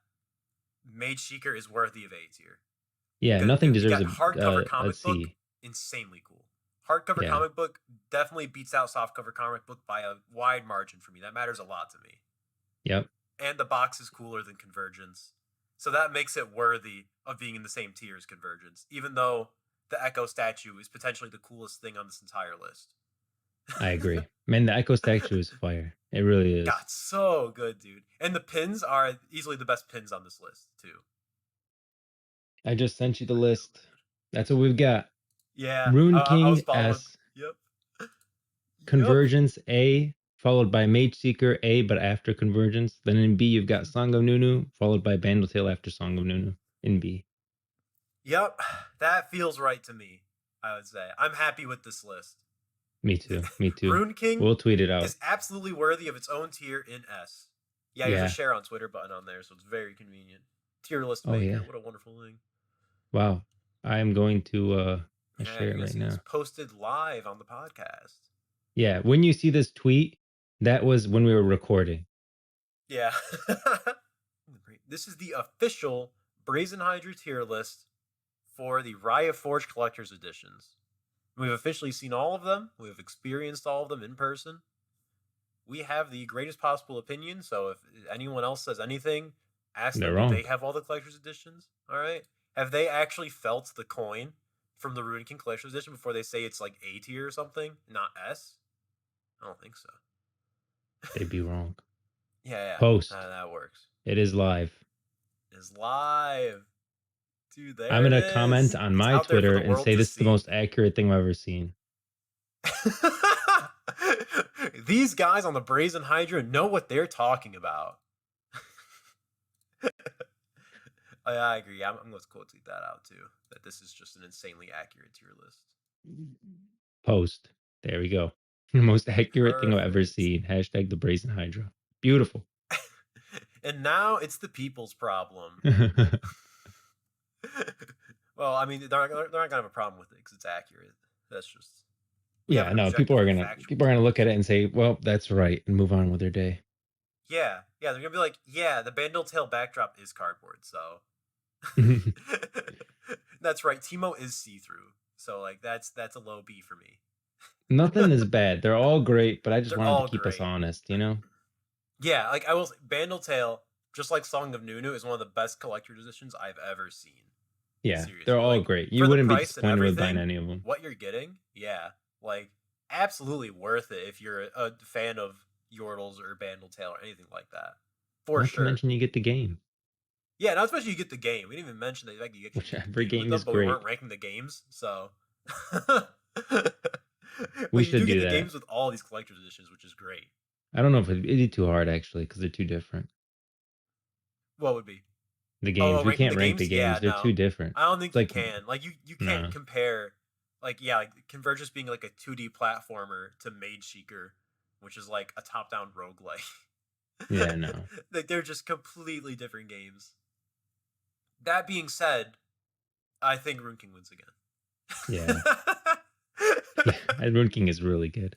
Mage Seeker is worthy of A tier. Yeah, Because nothing dude, you deserves got hardcover a comic book, C. insanely cool. Hardcover Yeah. comic book definitely beats out softcover comic book by a wide margin for me. That matters a lot to me. Yep. And the box is cooler than Convergence, so that makes it worthy of being in the same tier as Convergence. Even though the Echo statue is potentially the coolest thing on this entire list. I agree. Man, the Echo statue is fire. It really is. God, so good, dude. And the pins are easily the best pins on this list, too. I just sent you the Really, really list. That's what we've got. good. Yeah, Rune I was King following. S, Yep. Yep. Convergence A, followed by Mage Seeker A, but after Convergence. Then in B, you've got And Song of Nunu, followed by Bandle Tale after Song of Nunu. in B. Yep, that feels right to me. I would say I'm happy with this list. Me too. Me too. Rune King We'll tweet it out. is absolutely worthy of its own tier in S. Yeah, there's a share on Twitter button on there, so it's very convenient. Tier list maker. Yeah. What a wonderful thing. Wow. I am going to share it right now. It's posted live on the podcast. Yeah, when you see this tweet, that was when we were recording. Yeah. This is the official Brazen Hydra tier list for the Riot Forge Collector's Editions. We've officially seen all of them. We've experienced all of them in person. We have the greatest possible opinion, so if anyone else says anything, ask them if they have all the Collector's Editions, all right? Have they actually felt the coin from the Rune King Collector's Edition before they say it's like A tier or something, not S? I don't think so. They'd be wrong. Yeah. Post. That works. It is live. It's live. Dude, there I'm going to comment on my Twitter and say this is the most accurate thing I've ever seen. These guys on the Brazen Hydra know what they're talking about. I agree. I'm going to quote tweet that out too. That this is just an insanely accurate tier list. Post. There we go. The most accurate thing I've ever seen. Hashtag the Brazen Hydra. Beautiful. And now it's the people's problem. Well, I mean, they're not going to have a problem with it because it's accurate. That's just... Yeah, no, people are gonna look at it and say, well, that's right, and move on with their day. Yeah, they're gonna be like, yeah, the Bandle Tale backdrop is cardboard, so that's right. Teemo is see-through, so like that's a low B for me. Nothing is bad. They're all great, but I just wanted to keep us honest, you know? Yeah, like I will say, Bandle Tale, just like Song of Nunu, is one of the best collector's editions I've ever seen. Yeah, seriously. They're all great. You wouldn't be disappointed with buying any of them. What you're getting, yeah, like absolutely worth it if you're a fan of Yordles or Bandle Tale or anything like that. Not to mention you get the game. Yeah, not especially you get the game. We didn't even mention that you get every game is great. We weren't ranking the games, so we should do get that. The games with all these collector's editions, which is great. I don't know if it'd be too hard actually, because they're too different. What would be? The games. We can't rank the games. Yeah, they're too different. I don't think you can. Like you can't compare. Like Convergence being like a 2D platformer to Mage Seeker, which is like a top-down roguelike. Yeah, no. Like they're just completely different games. That being said, I think Rune King wins again. Yeah, Rune King is really good.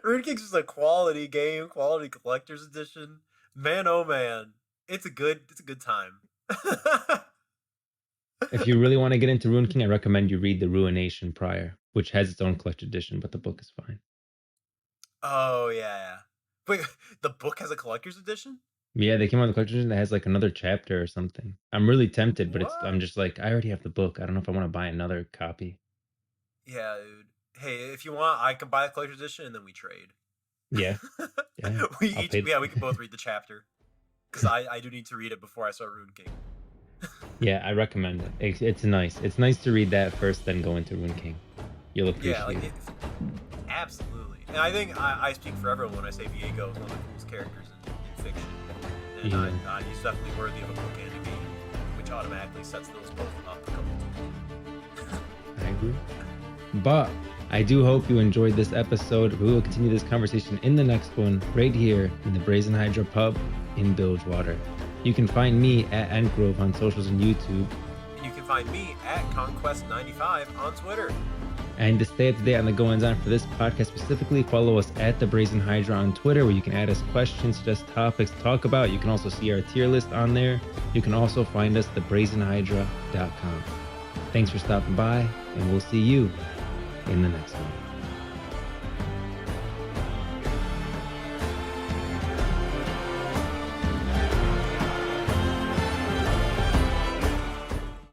Rune King's just a quality game, quality collector's edition. Man, oh man, it's a good time. If you really want to get into Rune King, I recommend you read the Ruination prior, which has its own collector's edition, but the book is fine. Oh yeah. Wait, the book has a collector's edition? Yeah, they came out with a collector's edition that has like another chapter or something. I'm really tempted, but I'm just like, I already have the book. I don't know if I want to buy another copy. Yeah, dude. Hey, if you want, I can buy the collector's edition and then we trade. Yeah. we can both read the chapter. Because I do need to read it before I start Rune King. Yeah, I recommend it. It's nice. It's nice to read that first, then go into Rune King. You'll appreciate it. Absolutely. And I think I speak for everyone when I say Viego is one of the coolest characters in fiction. And he's definitely worthy of a book and a game, which automatically sets those both up a couple times. I agree. But I do hope you enjoyed this episode. We will continue this conversation in the next one, right here in the Brazen Hydra pub in Bilgewater. You can find me at Entgrove on socials and YouTube. And you can find me at Conquest95 on Twitter. And to stay up to date on the goings-on for this podcast specifically, follow us at the Brazen Hydra on Twitter, where you can add us questions, suggest topics to talk about. You can also see our tier list on there. You can also find us at thebrazenhydra.com. Thanks for stopping by, and we'll see you in the next one.